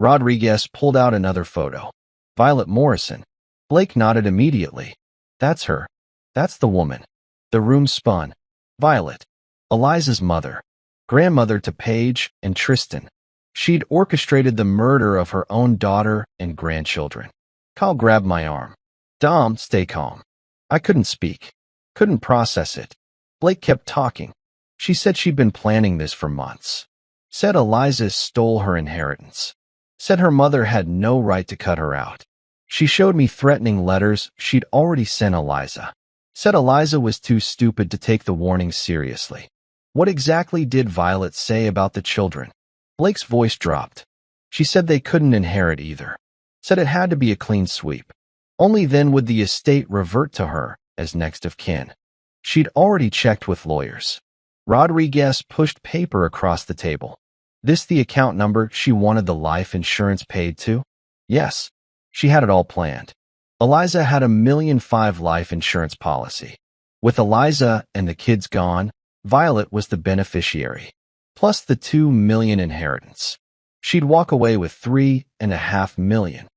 Rodriguez pulled out another photo. Violet Morrison. Blake nodded immediately. That's her. That's the woman. The room spun. Violet. Eliza's mother. Grandmother to Paige and Tristan. She'd orchestrated the murder of her own daughter and grandchildren. Kyle grabbed my arm. Dom, stay calm. I couldn't speak. Couldn't process it. Blake kept talking. She said she'd been planning this for months. Said Eliza stole her inheritance. Said her mother had no right to cut her out. She showed me threatening letters she'd already sent Eliza. Said Eliza was too stupid to take the warning seriously. What exactly did Violet say about the children? Blake's voice dropped. She said they couldn't inherit either. Said it had to be a clean sweep. Only then would the estate revert to her as next of kin. She'd already checked with lawyers. Rodriguez pushed paper across the table. This the account number she wanted the life insurance paid to? Yes. She had it all planned. Eliza had $1.5 million life insurance policy. With Eliza and the kids gone, Violet was the beneficiary, plus the $2 million inheritance. She'd walk away with $3.5 million.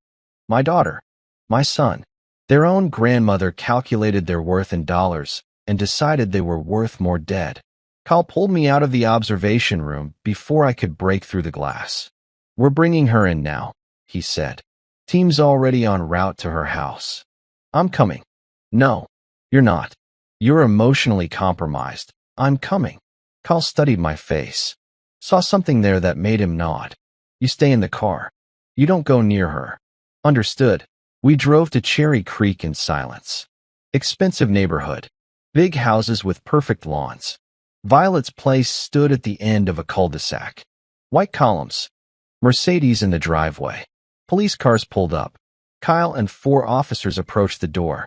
My daughter, my son, their own grandmother calculated their worth in dollars and decided they were worth more dead. Kyle pulled me out of the observation room before I could break through the glass. We're bringing her in now, he said. Team's already en route to her house. I'm coming. No, you're not. You're emotionally compromised. I'm coming. Kyle studied my face. Saw something there that made him nod. You stay in the car. You don't go near her. Understood. We drove to Cherry Creek in silence. Expensive neighborhood. Big houses with perfect lawns. Violet's place stood at the end of a cul-de-sac. White columns. Mercedes in the driveway. Police cars pulled up. Kyle and 4 officers approached the door.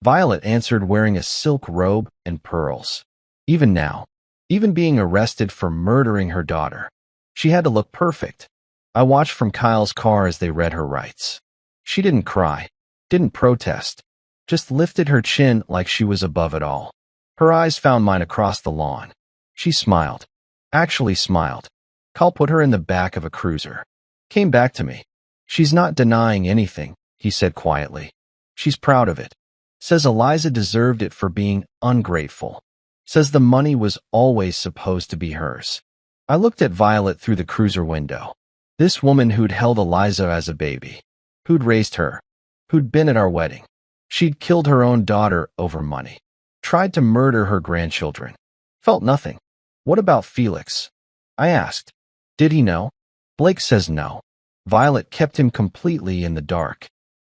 Violet answered wearing a silk robe and pearls. Even now, even being arrested for murdering her daughter, she had to look perfect. I watched from Kyle's car as they read her rights. She didn't cry, didn't protest, just lifted her chin like she was above it all. Her eyes found mine across the lawn. She smiled. Actually smiled. Kyle put her in the back of a cruiser. Came back to me. She's not denying anything, he said quietly. She's proud of it. Says Eliza deserved it for being ungrateful. Says the money was always supposed to be hers. I looked at Violet through the cruiser window. This woman who'd held Eliza as a baby. Who'd raised her. Who'd been at our wedding. She'd killed her own daughter over money. Tried to murder her grandchildren. Felt nothing. What about Felix? I asked. Did he know? Blake says no. Violet kept him completely in the dark.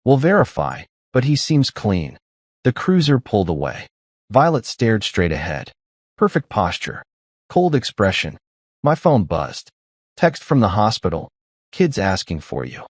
We'll verify, but he seems clean. The cruiser pulled away. Violet stared straight ahead. Perfect posture. Cold expression. My phone buzzed. Text from the hospital. Kids asking for you.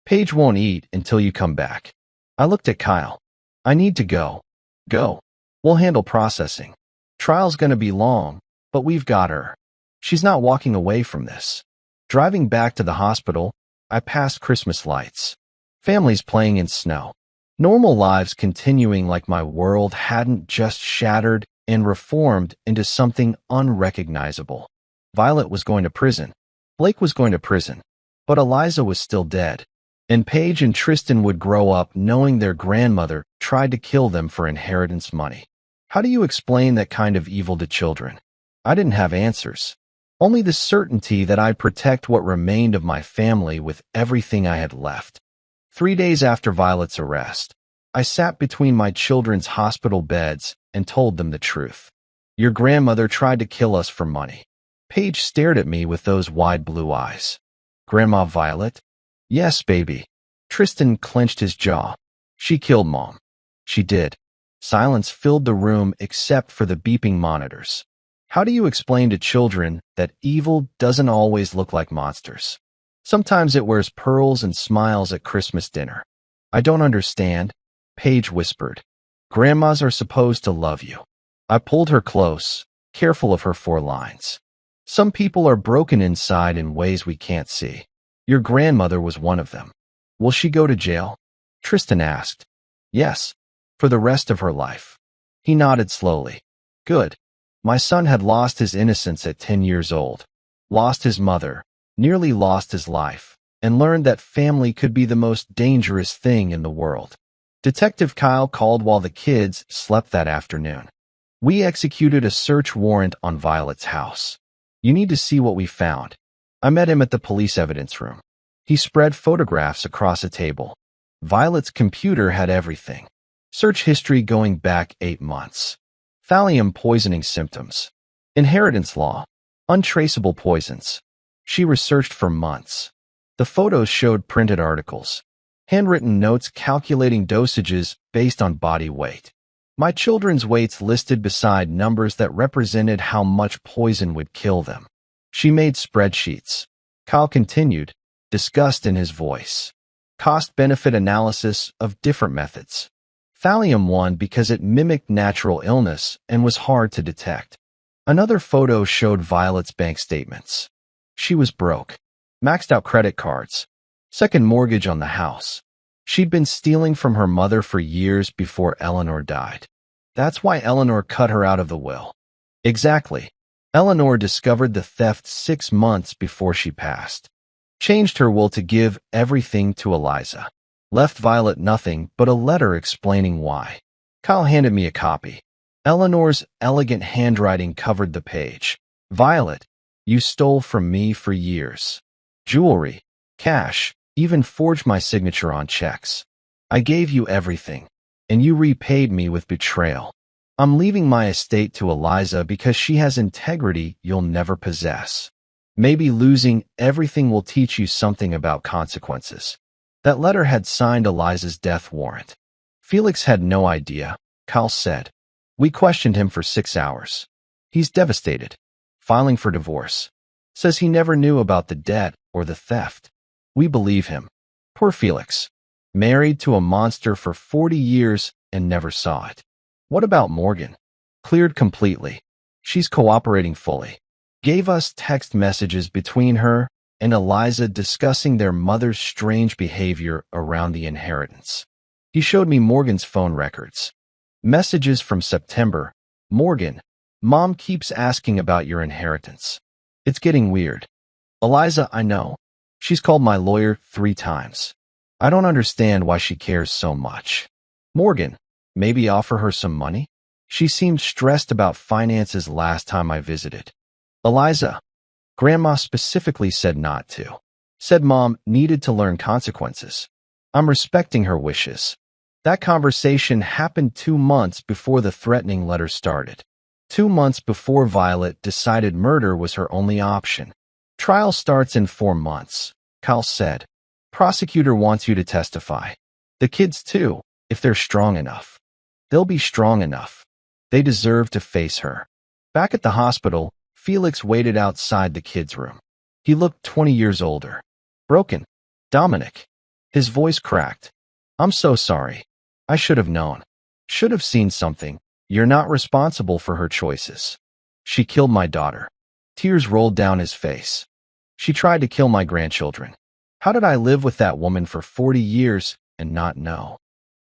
Paige won't eat until you come back. I looked at Kyle. I need to go. Go. We'll handle processing. Trial's gonna be long, but we've got her. She's not walking away from this. Driving back to the hospital, I passed Christmas lights. Families playing in snow. Normal lives continuing like my world hadn't just shattered and reformed into something unrecognizable. Violet was going to prison. Blake was going to prison. But Eliza was still dead. And Paige and Tristan would grow up knowing their grandmother tried to kill them for inheritance money. How do you explain that kind of evil to children? I didn't have answers. Only the certainty that I'd protect what remained of my family with everything I had left. 3 days after Violet's arrest, I sat between my children's hospital beds and told them the truth. Your grandmother tried to kill us for money. Paige stared at me with those wide blue eyes. Grandma Violet? Yes, baby. Tristan clenched his jaw. She killed Mom. She did. Silence filled the room except for the beeping monitors. How do you explain to children that evil doesn't always look like monsters? Sometimes it wears pearls and smiles at Christmas dinner. I don't understand, Paige whispered. Grandmas are supposed to love you. I pulled her close, careful of her 4 lines. Some people are broken inside in ways we can't see. Your grandmother was one of them. Will she go to jail? Tristan asked. Yes, for the rest of her life. He nodded slowly. Good. My son had lost his innocence at 10 years old, lost his mother, nearly lost his life, and learned that family could be the most dangerous thing in the world. Detective Kyle called while the kids slept that afternoon. We executed a search warrant on Violet's house. You need to see what we found. I met him at the police evidence room. He spread photographs across a table. Violet's computer had everything. Search history going back 8 months. Thallium poisoning symptoms. Inheritance law. Untraceable poisons. She researched for months. The photos showed printed articles. Handwritten notes calculating dosages based on body weight. My children's weights listed beside numbers that represented how much poison would kill them. She made spreadsheets. Kyle continued, disgust in his voice. Cost-benefit analysis of different methods. Thallium won because it mimicked natural illness and was hard to detect. Another photo showed Violet's bank statements. She was broke. Maxed out credit cards. Second mortgage on the house. She'd been stealing from her mother for years before Eleanor died. That's why Eleanor cut her out of the will. Exactly. Eleanor discovered the theft 6 months before she passed. Changed her will to give everything to Eliza. Left Violet nothing but a letter explaining why. Kyle handed me a copy. Eleanor's elegant handwriting covered the page. Violet, you stole from me for years. Jewelry, cash, even forged my signature on checks. I gave you everything, and you repaid me with betrayal. I'm leaving my estate to Eliza because she has integrity you'll never possess. Maybe losing everything will teach you something about consequences. That letter had signed Eliza's death warrant. Felix had no idea, Kyle said. We questioned him for 6 hours. He's devastated. Filing for divorce. Says he never knew about the debt or the theft. We believe him. Poor Felix. Married to a monster for 40 years and never saw it. What about Morgan? Cleared completely. She's cooperating fully. Gave us text messages between her and Eliza discussing their mother's strange behavior around the inheritance. He showed me Morgan's phone records. Messages from September. Morgan, Mom keeps asking about your inheritance. It's getting weird. Eliza, I know. She's called my lawyer 3 times. I don't understand why she cares so much. Morgan, maybe offer her some money? She seemed stressed about finances last time I visited. Eliza, Grandma specifically said not to. Said Mom needed to learn consequences. I'm respecting her wishes. That conversation happened 2 months before the threatening letter started. 2 months before Violet decided murder was her only option. Trial starts in 4 months, Kyle said. Prosecutor wants you to testify. The kids too, if they're strong enough. They'll be strong enough. They deserve to face her. Back at the hospital, Felix waited outside the kids' room. He looked 20 years older. Broken. Dominic. His voice cracked. I'm so sorry. I should have known. Should have seen something. You're not responsible for her choices. She killed my daughter. Tears rolled down his face. She tried to kill my grandchildren. How did I live with that woman for 40 years and not know?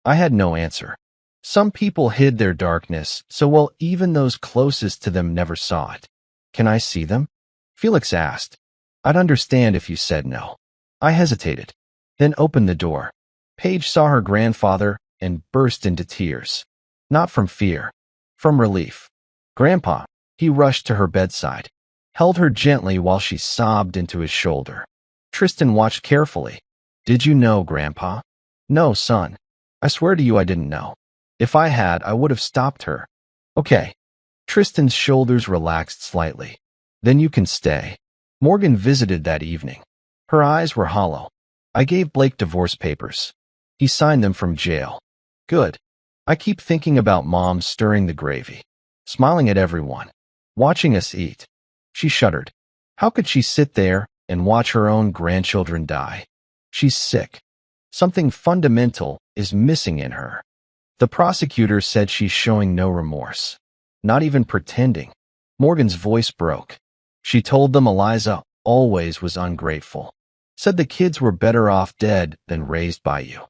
I had no answer. Some people hid their darkness so well even those closest to them never saw it. Can I see them? Felix asked. I'd understand if you said no. I hesitated, then opened the door. Paige saw her grandfather and burst into tears. Not from fear, from relief. Grandpa, he rushed to her bedside, held her gently while she sobbed into his shoulder. Tristan watched carefully. Did you know, Grandpa? No, son. I swear to you I didn't know. If I had, I would have stopped her. Okay. Tristan's shoulders relaxed slightly. Then you can stay. Morgan visited that evening. Her eyes were hollow. I gave Blake divorce papers. He signed them from jail. Good. I keep thinking about Mom stirring the gravy, smiling at everyone, watching us eat. She shuddered. How could she sit there and watch her own grandchildren die? She's sick. Something fundamental is missing in her. The prosecutor said she's showing no remorse. Not even pretending. Morgan's voice broke. She told them Eliza always was ungrateful. Said the kids were better off dead than raised by you.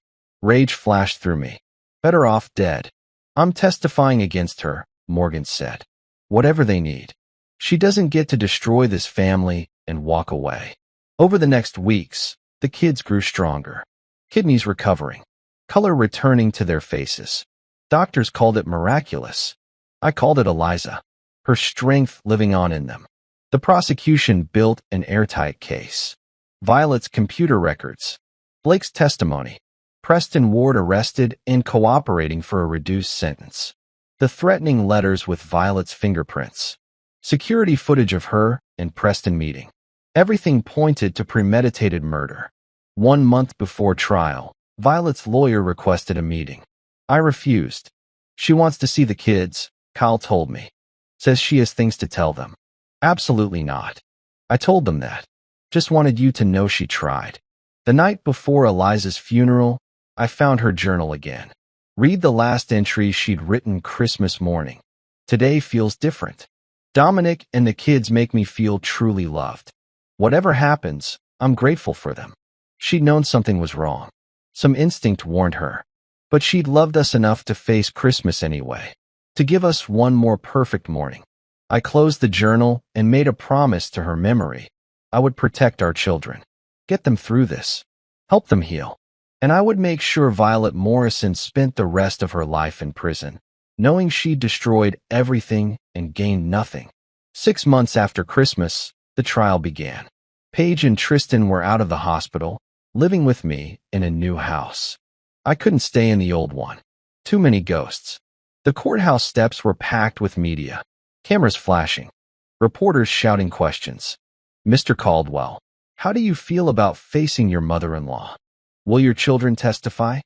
Rage flashed through me. Better off dead. I'm testifying against her, Morgan said. Whatever they need. She doesn't get to destroy this family and walk away. Over the next weeks, the kids grew stronger. Kidneys recovering. Color returning to their faces. Doctors called it miraculous. I called it Eliza. Her strength living on in them. The prosecution built an airtight case. Violet's computer records. Blake's testimony. Preston Ward arrested and cooperating for a reduced sentence. The threatening letters with Violet's fingerprints. Security footage of her and Preston meeting. Everything pointed to premeditated murder. 1 month before trial, Violet's lawyer requested a meeting. I refused. She wants to see the kids, Kyle told me. Says she has things to tell them. Absolutely not. I told them that. Just wanted you to know she tried. The night before Eliza's funeral, I found her journal again. Read the last entry she'd written Christmas morning. Today feels different. Dominic and the kids make me feel truly loved. Whatever happens, I'm grateful for them. She'd known something was wrong. Some instinct warned her. But she'd loved us enough to face Christmas anyway. To give us one more perfect morning. I closed the journal and made a promise to her memory. I would protect our children. Get them through this. Help them heal. And I would make sure Violet Morrison spent the rest of her life in prison, knowing she'd destroyed everything and gained nothing. 6 months after Christmas, the trial began. Paige and Tristan were out of the hospital, living with me in a new house. I couldn't stay in the old one. Too many ghosts. The courthouse steps were packed with media. Cameras flashing. Reporters shouting questions. Mr. Caldwell, how do you feel about facing your mother-in-law? Will your children testify?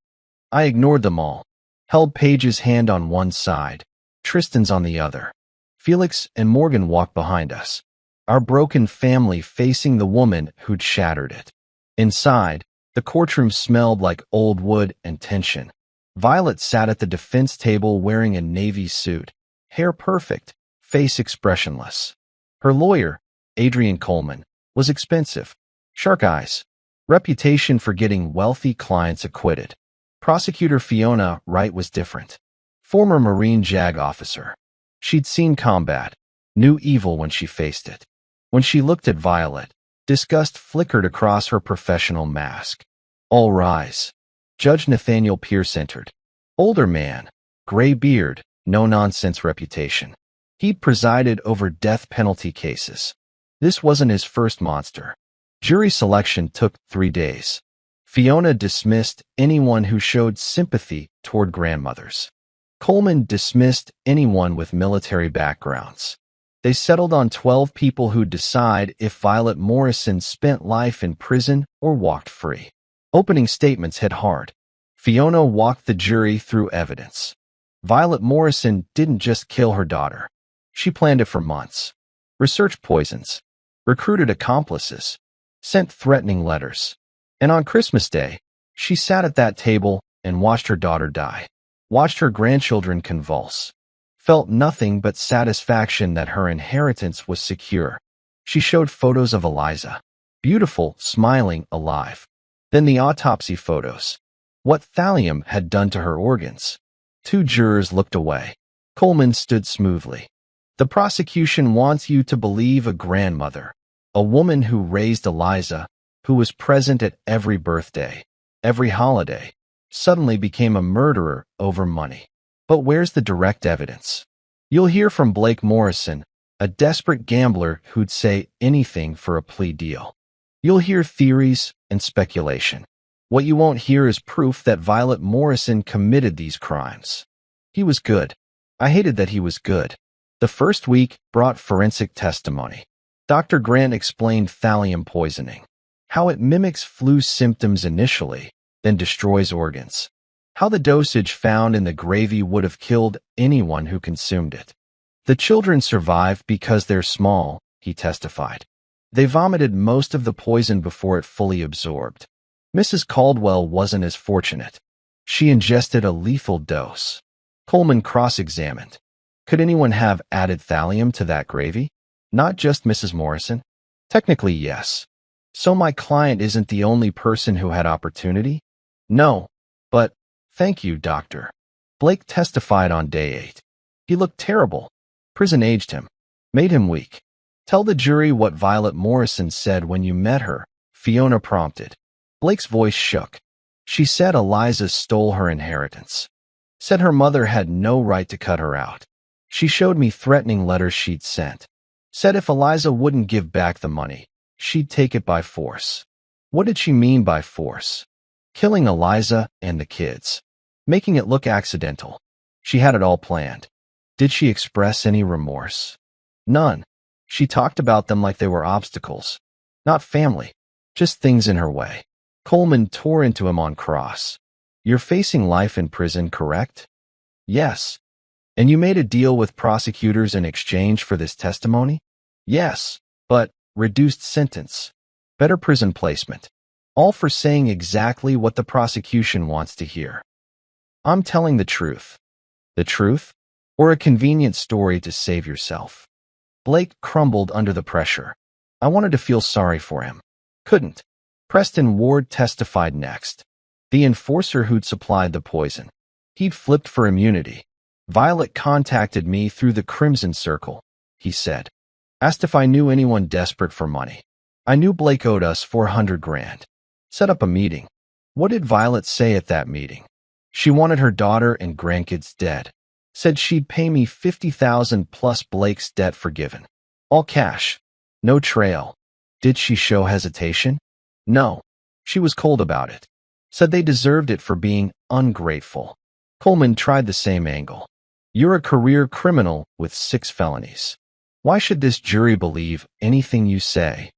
I ignored them all. Held Paige's hand on one side, Tristan's on the other. Felix and Morgan walked behind us. Our broken family facing the woman who'd shattered it. Inside, the courtroom smelled like old wood and tension. Violet sat at the defense table wearing a navy suit, hair perfect, face expressionless. Her lawyer, Adrian Coleman, was expensive. Shark eyes. Reputation for getting wealthy clients acquitted. Prosecutor Fiona Wright was different. Former Marine JAG officer. She'd seen combat, knew evil when she faced it. When she looked at Violet, disgust flickered across her professional mask. All rise. Judge Nathaniel Pierce entered. Older man, gray beard, no-nonsense reputation. He'd presided over death penalty cases. This wasn't his first monster. Jury selection took 3 days. Fiona dismissed anyone who showed sympathy toward grandmothers. Coleman dismissed anyone with military backgrounds. They settled on 12 people who'd decide if Violet Morrison spent life in prison or walked free. Opening statements hit hard. Fiona walked the jury through evidence. Violet Morrison didn't just kill her daughter. She planned it for months. Researched poisons. Recruited accomplices. Sent threatening letters. And on Christmas Day, she sat at that table and watched her daughter die. Watched her grandchildren convulse. Felt nothing but satisfaction that her inheritance was secure. She showed photos of Eliza. Beautiful, smiling, alive. Then the autopsy photos. What thallium had done to her organs. 2 jurors looked away. Coleman stood smoothly. The prosecution wants you to believe a grandmother. A woman who raised Eliza, who was present at every birthday, every holiday, suddenly became a murderer over money. But where's the direct evidence? You'll hear from Blake Morrison, a desperate gambler who'd say anything for a plea deal. You'll hear theories and speculation. What you won't hear is proof that Violet Morrison committed these crimes. He was good. I hated that he was good. The first week brought forensic testimony. Dr. Grant explained thallium poisoning, how it mimics flu symptoms initially, then destroys organs, how the dosage found in the gravy would have killed anyone who consumed it. The children survived because they're small, he testified. They vomited most of the poison before it fully absorbed. Mrs. Caldwell wasn't as fortunate. She ingested a lethal dose. Coleman cross-examined. Could anyone have added thallium to that gravy? Not just Mrs. Morrison? Technically, yes. So my client isn't the only person who had opportunity? No. But, thank you, doctor. Blake testified on day 8. He looked terrible. Prison aged him. Made him weak. Tell the jury what Violet Morrison said when you met her, Fiona prompted. Blake's voice shook. She said Eliza stole her inheritance. Said her mother had no right to cut her out. She showed me threatening letters she'd sent. Said if Eliza wouldn't give back the money, she'd take it by force. What did she mean by force? Killing Eliza and the kids. Making it look accidental. She had it all planned. Did she express any remorse? None. She talked about them like they were obstacles. Not family. Just things in her way. Coleman tore into him on cross. You're facing life in prison, correct? Yes. And you made a deal with prosecutors in exchange for this testimony? Yes, but reduced sentence. Better prison placement. All for saying exactly what the prosecution wants to hear. I'm telling the truth. The truth? Or a convenient story to save yourself? Blake crumbled under the pressure. I wanted to feel sorry for him. Couldn't. Preston Ward testified next. The enforcer who'd supplied the poison. He'd flipped for immunity. Violet contacted me through the Crimson Circle, he said. Asked if I knew anyone desperate for money. I knew Blake owed us $400,000. Set up a meeting. What did Violet say at that meeting? She wanted her daughter and grandkids dead. Said she'd pay me $50,000 plus Blake's debt forgiven. All cash. No trail. Did she show hesitation? No. She was cold about it. Said they deserved it for being ungrateful. Coleman tried the same angle. You're a career criminal with 6 felonies. Why should this jury believe anything you say?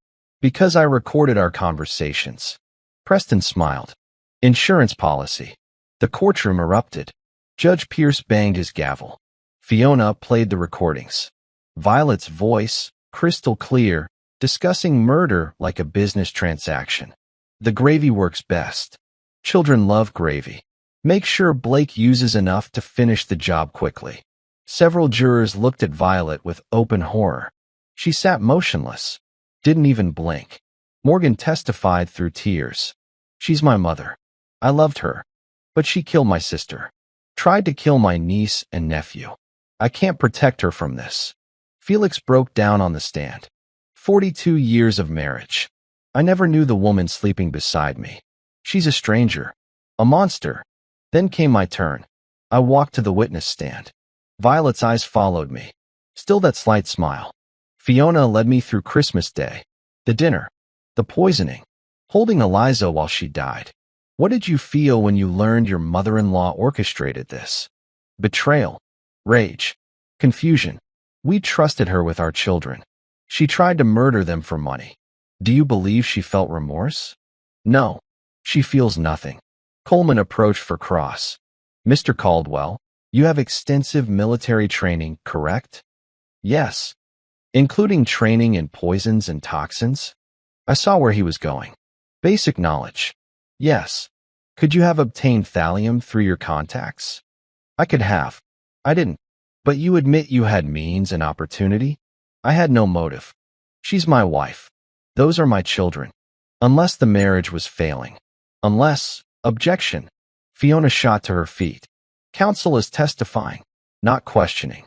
Because I recorded our conversations. Preston smiled. Insurance policy. The courtroom erupted. Judge Pierce banged his gavel. Fiona played the recordings. Violet's voice, crystal clear, discussing murder like a business transaction. The gravy works best. Children love gravy. Make sure Blake uses enough to finish the job quickly. Several jurors looked at Violet with open horror. She sat motionless. Didn't even blink. Morgan testified through tears. She's my mother. I loved her. But she killed my sister. Tried to kill my niece and nephew. I can't protect her from this. Felix broke down on the stand. 42 years of marriage. I never knew the woman sleeping beside me. She's a stranger. A monster. Then came my turn. I walked to the witness stand. Violet's eyes followed me. Still that slight smile. Fiona led me through Christmas Day. The dinner. The poisoning. Holding Eliza while she died. What did you feel when you learned your mother-in-law orchestrated this? Betrayal. Rage. Confusion. We trusted her with our children. She tried to murder them for money. Do you believe she felt remorse? No. She feels nothing. Coleman approached for cross. Mr. Caldwell, you have extensive military training, correct? Yes. Including training in poisons and toxins? I saw where he was going. Basic knowledge. Yes. Could you have obtained thallium through your contacts? I could have. I didn't. But you admit you had means and opportunity? I had no motive. She's my wife. Those are my children. Unless the marriage was failing. Unless, objection. Fiona shot to her feet. Counsel is testifying, not questioning.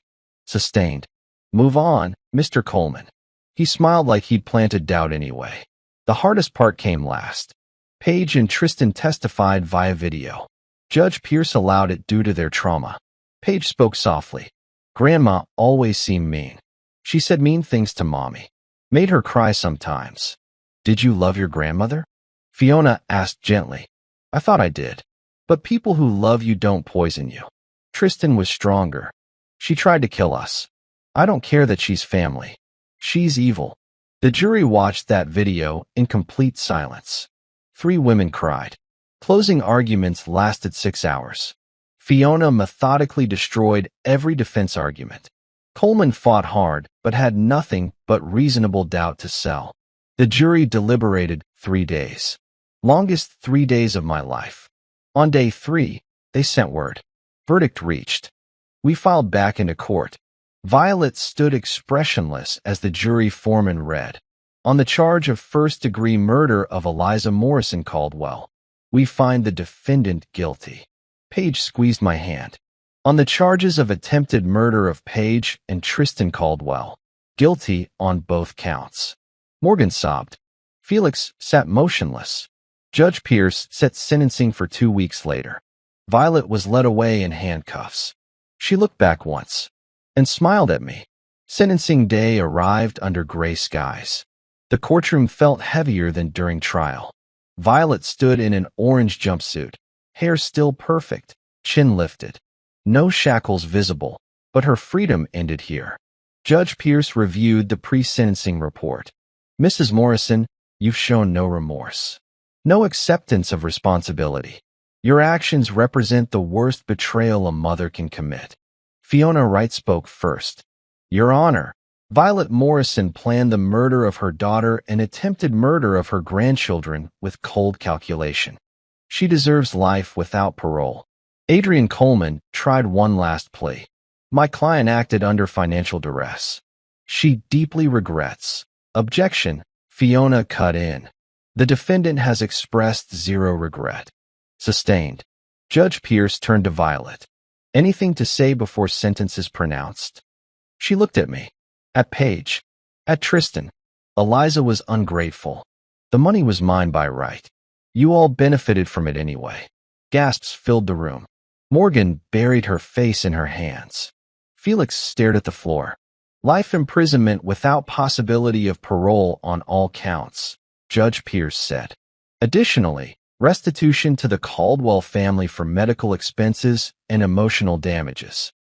Sustained. Move on, Mr. Coleman. He smiled like he'd planted doubt anyway. The hardest part came last. Paige and Tristan testified via video. Judge Pierce allowed it due to their trauma. Paige spoke softly. Grandma always seemed mean. She said mean things to Mommy. Made her cry sometimes. Did you love your grandmother? Fiona asked gently. I thought I did. But people who love you don't poison you. Tristan was stronger. She tried to kill us. I don't care that she's family. She's evil. The jury watched that video in complete silence. 3 women cried. Closing arguments lasted 6 hours. Fiona methodically destroyed every defense argument. Coleman fought hard, but had nothing but reasonable doubt to sell. The jury deliberated 3 days. Longest 3 days of my life. On day 3, They sent word. Verdict reached. We filed back into court. Violet stood expressionless as the jury foreman read. On the charge of first-degree murder of Eliza Morrison Caldwell, we find the defendant guilty. Paige squeezed my hand. On the charges of attempted murder of Paige and Tristan Caldwell, guilty on both counts. Morgan sobbed. Felix sat motionless. Judge Pierce set sentencing for 2 weeks later. Violet was led away in handcuffs. She looked back once and smiled at me. Sentencing day arrived under gray skies. The courtroom felt heavier than during trial. Violet stood in an orange jumpsuit, hair still perfect, chin lifted. No shackles visible, but her freedom ended here. Judge Pierce reviewed the pre-sentencing report. Mrs. Morrison, you've shown no remorse. No acceptance of responsibility. Your actions represent the worst betrayal a mother can commit. Fiona Wright spoke first. Your Honor, Violet Morrison planned the murder of her daughter and attempted murder of her grandchildren with cold calculation. She deserves life without parole. Adrian Coleman tried one last plea. My client acted under financial duress. She deeply regrets. Objection. Fiona cut in. The defendant has expressed zero regret. Sustained. Judge Pierce turned to Violet. Anything to say before sentence is pronounced? She looked at me. At Paige. At Tristan. Eliza was ungrateful. The money was mine by right. You all benefited from it anyway. Gasps filled the room. Morgan buried her face in her hands. Felix stared at the floor. Life imprisonment without possibility of parole on all counts, Judge Pierce said. Additionally, restitution to the Caldwell family for medical expenses and emotional damages.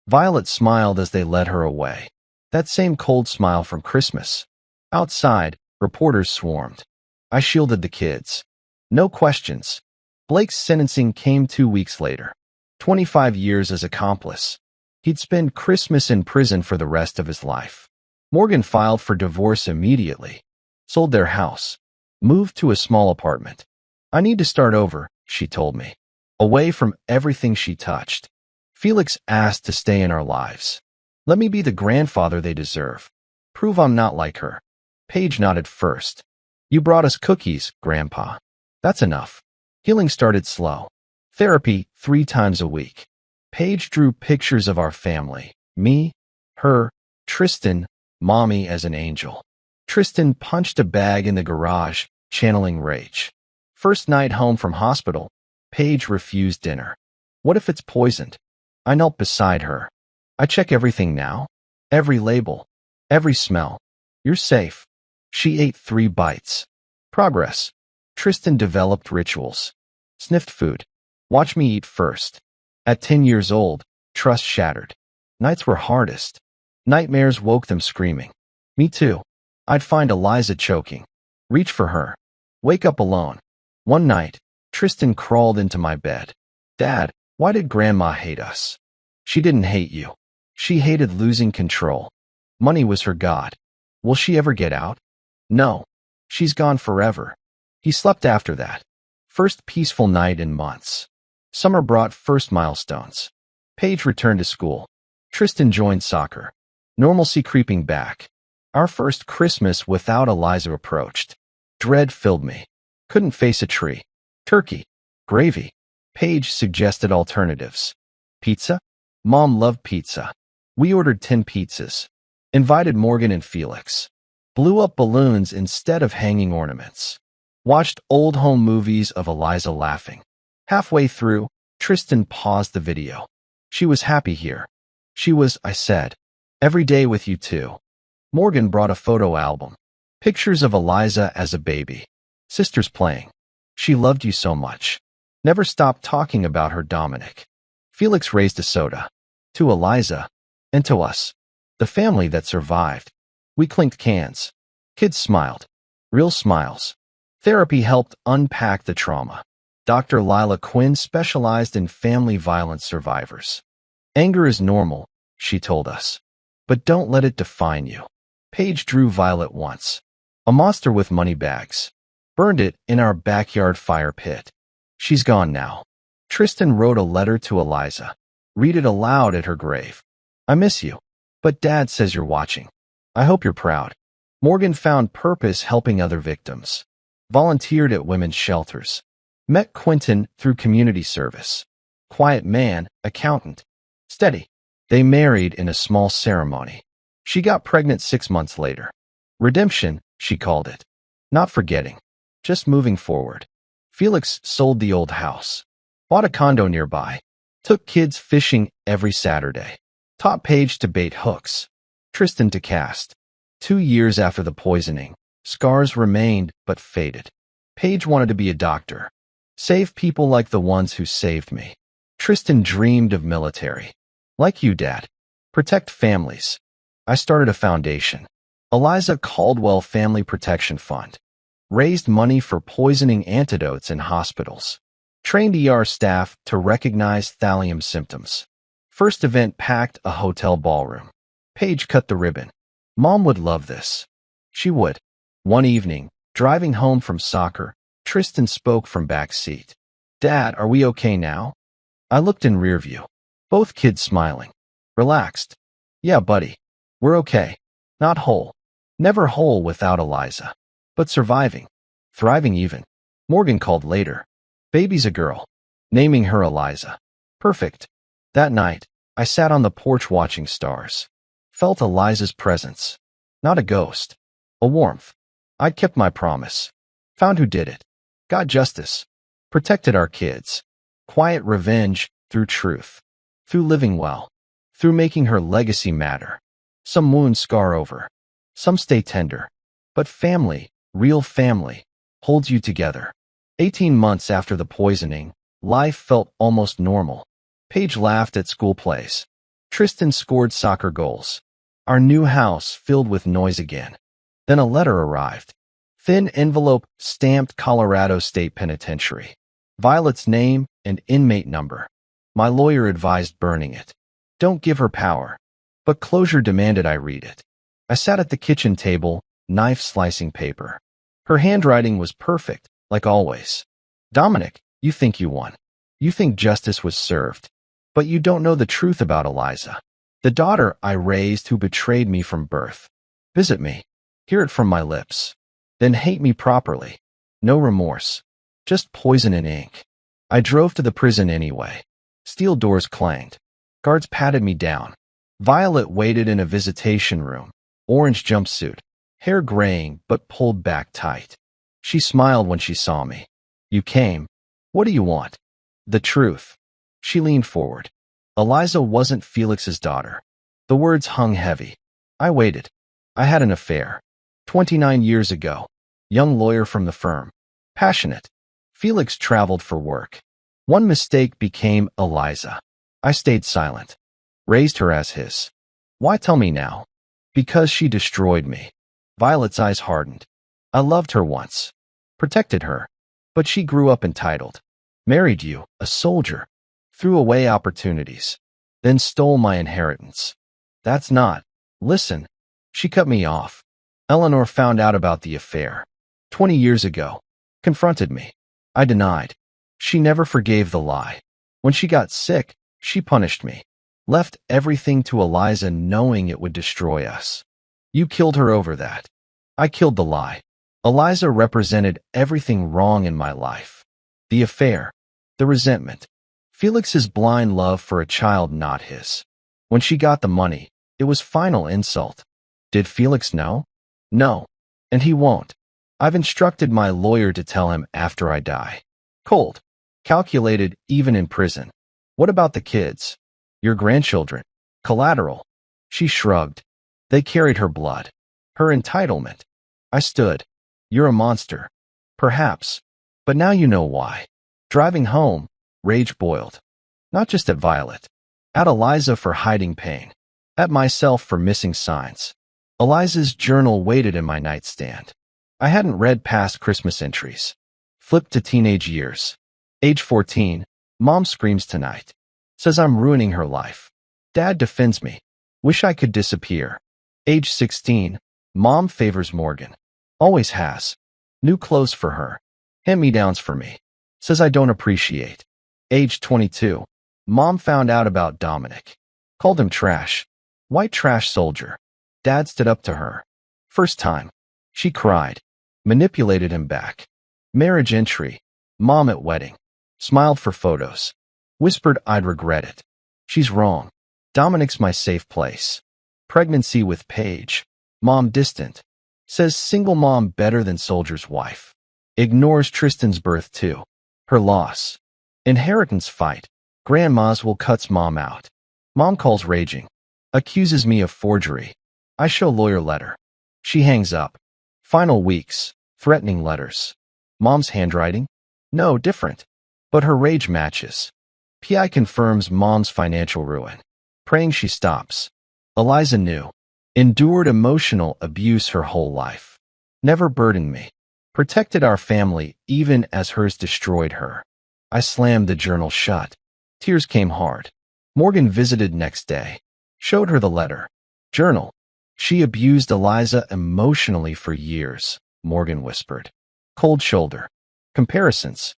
Violet smiled as they led her away. That same cold smile from Christmas. Outside, reporters swarmed. I shielded the kids. No questions. Blake's sentencing came 2 weeks later. 25 years as accomplice. He'd spend Christmas in prison for the rest of his life. Morgan filed for divorce immediately. Sold their house. Moved to a small apartment. I need to start over, she told me. Away from everything she touched. Felix asked to stay in our lives. Let me be the grandfather they deserve. Prove I'm not like her. Paige nodded first. You brought us cookies, Grandpa. That's enough. Healing started slow. Therapy 3 times a week. Paige drew pictures of our family. Me, her, Tristan, Mommy as an angel. Tristan punched a bag in the garage, channeling rage. First night home from hospital, Paige refused dinner. What if it's poisoned? I knelt beside her. I check everything now. Every label. Every smell. You're safe. She ate 3 bites. Progress. Tristan developed rituals. Sniffed food. Watch me eat first. At 10 years old, trust shattered. Nights were hardest. Nightmares woke them screaming. Me too. I'd find Eliza choking. Reach for her. Wake up alone. One night, Tristan crawled into my bed. Dad, why did Grandma hate us? She didn't hate you. She hated losing control. Money was her god. Will she ever get out? No. She's gone forever. He slept after that. First peaceful night in months. Summer brought first milestones. Paige returned to school. Tristan joined soccer. Normalcy creeping back. Our first Christmas without Eliza approached. Dread filled me. Couldn't face a tree. Turkey. Gravy. Paige suggested alternatives. Pizza? Mom loved pizza. We ordered 10 pizzas. Invited Morgan and Felix. Blew up balloons instead of hanging ornaments. Watched old home movies of Eliza laughing. Halfway through, Tristan paused the video. She was happy here. She was, I said, every day with you too. Morgan brought a photo album. Pictures of Eliza as a baby. Sisters playing. She loved you so much. Never stopped talking about her Dominic. Felix raised a soda. To Eliza. And to us. The family that survived. We clinked cans. Kids smiled. Real smiles. Therapy helped unpack the trauma. Dr. Lila Quinn specialized in family violence survivors. Anger is normal, she told us. But don't let it define you. Paige drew Violet once. A monster with money bags. Burned it in our backyard fire pit. She's gone now. Tristan wrote a letter to Eliza. Read it aloud at her grave. I miss you. But Dad says you're watching. I hope you're proud. Morgan found purpose helping other victims. Volunteered at women's shelters. Met Quentin through community service. Quiet man, accountant. Steady. They married in a small ceremony. She got pregnant 6 months later. Redemption, she called it. Not forgetting. Just moving forward. Felix sold the old house. Bought a condo nearby. Took kids fishing every Saturday. Taught Paige to bait hooks. Tristan to cast. 2 years after the poisoning, scars remained but faded. Paige wanted to be a doctor. Save people like the ones who saved me. Tristan dreamed of military. Like you, Dad. Protect families. I started a foundation. Eliza Caldwell Family Protection Fund. Raised money for poisoning antidotes in hospitals. Trained ER staff to recognize thallium symptoms. First event packed a hotel ballroom. Paige cut the ribbon. Mom would love this. She would. One evening, driving home from soccer, Tristan spoke from back seat. Dad, are we okay now? I looked in rear view. Both kids smiling. Relaxed. Yeah, buddy. We're okay. Not whole. Never whole without Eliza. But surviving. Thriving even. Morgan called later. Baby's a girl. Naming her Eliza. Perfect. That night, I sat on the porch watching stars. Felt Eliza's presence. Not a ghost. A warmth. I'd kept my promise. Found who did it. Got justice. Protected our kids. Quiet revenge through truth. Through living well. Through making her legacy matter. Some wounds scar over. Some stay tender. But family, real family, holds you together. 18 months after the poisoning, life felt almost normal. Paige laughed at school plays. Tristan scored soccer goals. Our new house filled with noise again. Then a letter arrived. Thin envelope stamped Colorado State Penitentiary. Violet's name and inmate number. My lawyer advised burning it. Don't give her power. But closure demanded I read it. I sat at the kitchen table, knife slicing paper. Her handwriting was perfect, like always. Dominic, you think you won. You think justice was served. But you don't know the truth about Eliza, the daughter I raised who betrayed me from birth. Visit me. Hear it from my lips. Then hate me properly. No remorse. Just poison and ink. I drove to the prison anyway. Steel doors clanged. Guards patted me down. Violet waited in a visitation room. Orange jumpsuit. Hair graying but pulled back tight. She smiled when she saw me. You came. What do you want? The truth. She leaned forward. Eliza wasn't Felix's daughter. The words hung heavy. I waited. I had an affair. 29 years ago. Young lawyer from the firm. Passionate. Felix traveled for work. One mistake became Eliza. I stayed silent. Raised her as his. Why tell me now? Because she destroyed me. Violet's eyes hardened. I loved her once. Protected her. But she grew up entitled. Married you, a soldier. Threw away opportunities. Then stole my inheritance. That's not. Listen. She cut me off. Eleanor found out about the affair. 20 years ago. Confronted me. I denied. She never forgave the lie. When she got sick, she punished me. Left everything to Eliza knowing it would destroy us. You killed her over that. I killed the lie. Eliza represented everything wrong in my life. The affair. The resentment. Felix's blind love for a child not his. When she got the money, it was final insult. Did Felix know? No. And he won't. I've instructed my lawyer to tell him after I die. Cold. Calculated even in prison. What about the kids? Your grandchildren. Collateral. She shrugged. They carried her blood. Her entitlement. I stood. You're a monster. Perhaps. But now you know why. Driving home, rage boiled. Not just at Violet. At Eliza for hiding pain. At myself for missing signs. Eliza's journal waited in my nightstand. I hadn't read past Christmas entries. Flipped to teenage years. Age 14, Mom screams tonight. Says I'm ruining her life. Dad defends me. Wish I could disappear. Age 16, Mom favors Morgan. Always has. New clothes for her. Hand-me-downs for me. Says I don't appreciate. Age 22. Mom found out about Dominic. Called him trash. White trash soldier. Dad stood up to her. First time. She cried. Manipulated him back. Marriage entry. Mom at wedding. Smiled for photos. Whispered I'd regret it. She's wrong. Dominic's my safe place. Pregnancy with Paige. Mom distant. Says single mom better than soldier's wife. Ignores Tristan's birth too. Her loss. Inheritance fight. Grandma's will cuts mom out. Mom calls raging. Accuses me of forgery. I show lawyer letter. She hangs up. Final weeks. Threatening letters. Mom's handwriting? No, different. But her rage matches. PI confirms mom's financial ruin. Praying she stops. Eliza knew. Endured emotional abuse her whole life. Never burdened me. Protected our family even as hers destroyed her. I slammed the journal shut. Tears came hard. Morgan visited next day. Showed her the letter. Journal. She abused Eliza emotionally for years, Morgan whispered. Cold shoulder. Comparisons.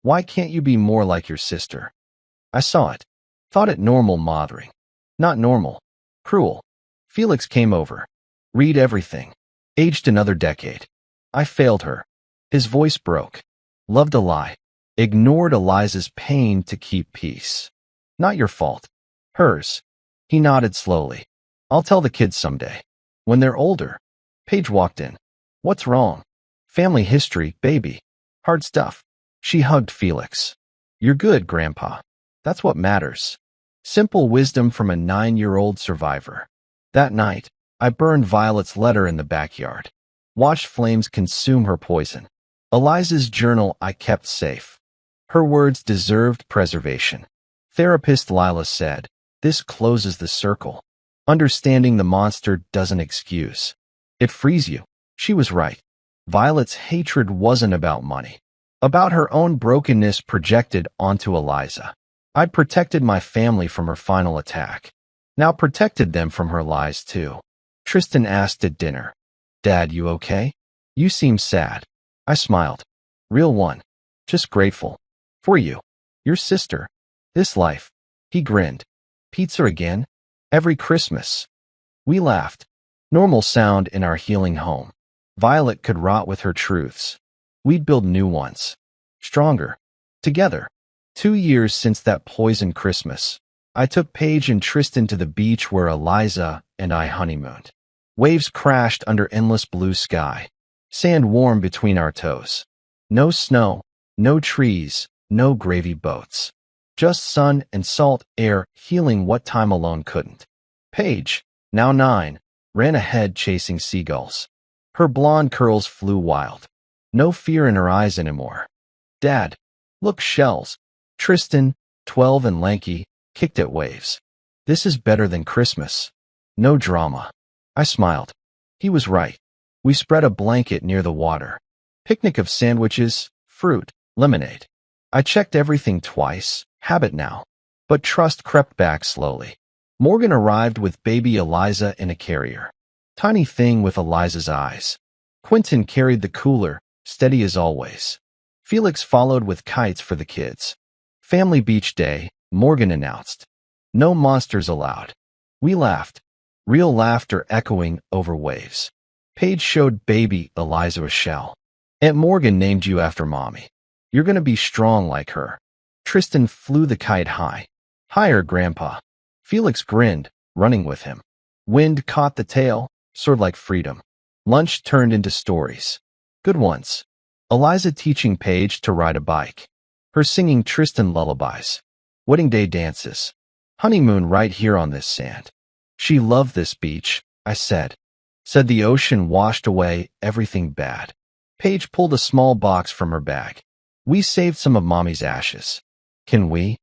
Why can't you be more like your sister? I saw it. Thought it normal mothering. Not normal. Cruel. Felix came over. Read everything. Aged another decade. I failed her. His voice broke. Loved a lie. Ignored Eliza's pain to keep peace. Not your fault. Hers. He nodded slowly. I'll tell the kids someday. When they're older. Paige walked in. What's wrong? Family history, baby. Hard stuff. She hugged Felix. You're good, Grandpa. That's what matters. Simple wisdom from a 9-year-old survivor. That night, I burned Violet's letter in the backyard. Watched flames consume her poison. Eliza's journal I kept safe. Her words deserved preservation. Therapist Lila said, this closes the circle. Understanding the monster doesn't excuse. It frees you. She was right. Violet's hatred wasn't about money. About her own brokenness projected onto Eliza. I'd protected my family from her final attack. Now protected them from her lies too. Tristan asked at dinner. Dad, you okay? You seem sad. I smiled. Real one. Just grateful. For you. Your sister. This life. He grinned. Pizza again? Every Christmas. We laughed. Normal sound in our healing home. Violet could rot with her truths. We'd build new ones. Stronger. Together. 2 years since that poisoned Christmas. I took Paige and Tristan to the beach where Eliza and I honeymooned. Waves crashed under endless blue sky. Sand warm between our toes. No snow, no trees, no gravy boats. Just sun and salt air healing what time alone couldn't. Paige, now 9, ran ahead chasing seagulls. Her blonde curls flew wild. No fear in her eyes anymore. Dad, look, shells. Tristan, 12 and lanky, kicked at waves. This is better than Christmas. No drama. I smiled. He was right. We spread a blanket near the water. Picnic of sandwiches, fruit, lemonade. I checked everything twice, habit now. But trust crept back slowly. Morgan arrived with baby Eliza in a carrier. Tiny thing with Eliza's eyes. Quentin carried the cooler, steady as always. Felix followed with kites for the kids. Family beach day, Morgan announced. No monsters allowed. We laughed. Real laughter echoing over waves. Paige showed baby Eliza a shell. Aunt Morgan named you after Mommy. You're gonna be strong like her. Tristan flew the kite high. Higher, Grandpa. Felix grinned, running with him. Wind caught the tail, soared like freedom. Lunch turned into stories. Good ones. Eliza teaching Paige to ride a bike. Her singing Tristan lullabies. Wedding day dances. Honeymoon right here on this sand. She loved this beach, I said. Said the ocean washed away everything bad. Paige pulled a small box from her bag. We saved some of Mommy's ashes. Can we?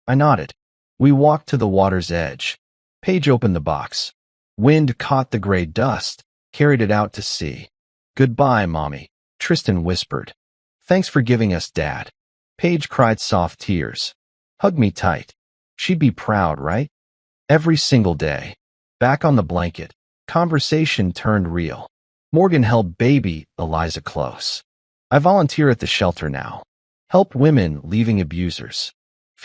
I nodded. We walked to the water's edge. Paige opened the box. Wind caught the gray dust, carried it out to sea. Goodbye, Mommy, Tristan whispered. Thanks for giving us Dad. Paige cried soft tears. Hug me tight. She'd be proud, right? Every single day. Back on the blanket, conversation turned real. Morgan held baby Eliza close. I volunteer at the shelter now. Help women leaving abusers.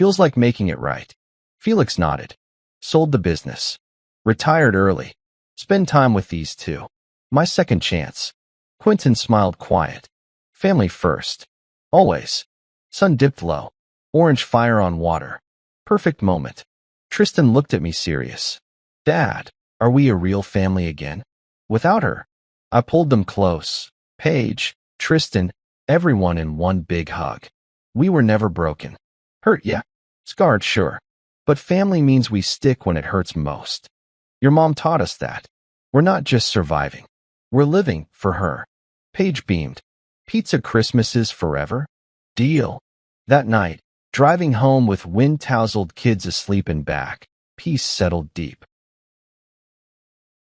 Feels like making it right. Felix nodded. Sold the business. Retired early. Spend time with these two. My second chance. Quentin smiled quiet. Family first. Always. Sun dipped low. Orange fire on water. Perfect moment. Tristan looked at me serious. Dad, are we a real family again? Without her. I pulled them close. Paige, Tristan, everyone in one big hug. We were never broken. Hurt, yeah. Scarred, sure. But family means we stick when it hurts most. Your mom taught us that. We're not just surviving. We're living for her. Paige beamed. Pizza Christmases forever? Deal. That night, driving home with wind-tousled kids asleep in back, peace settled deep.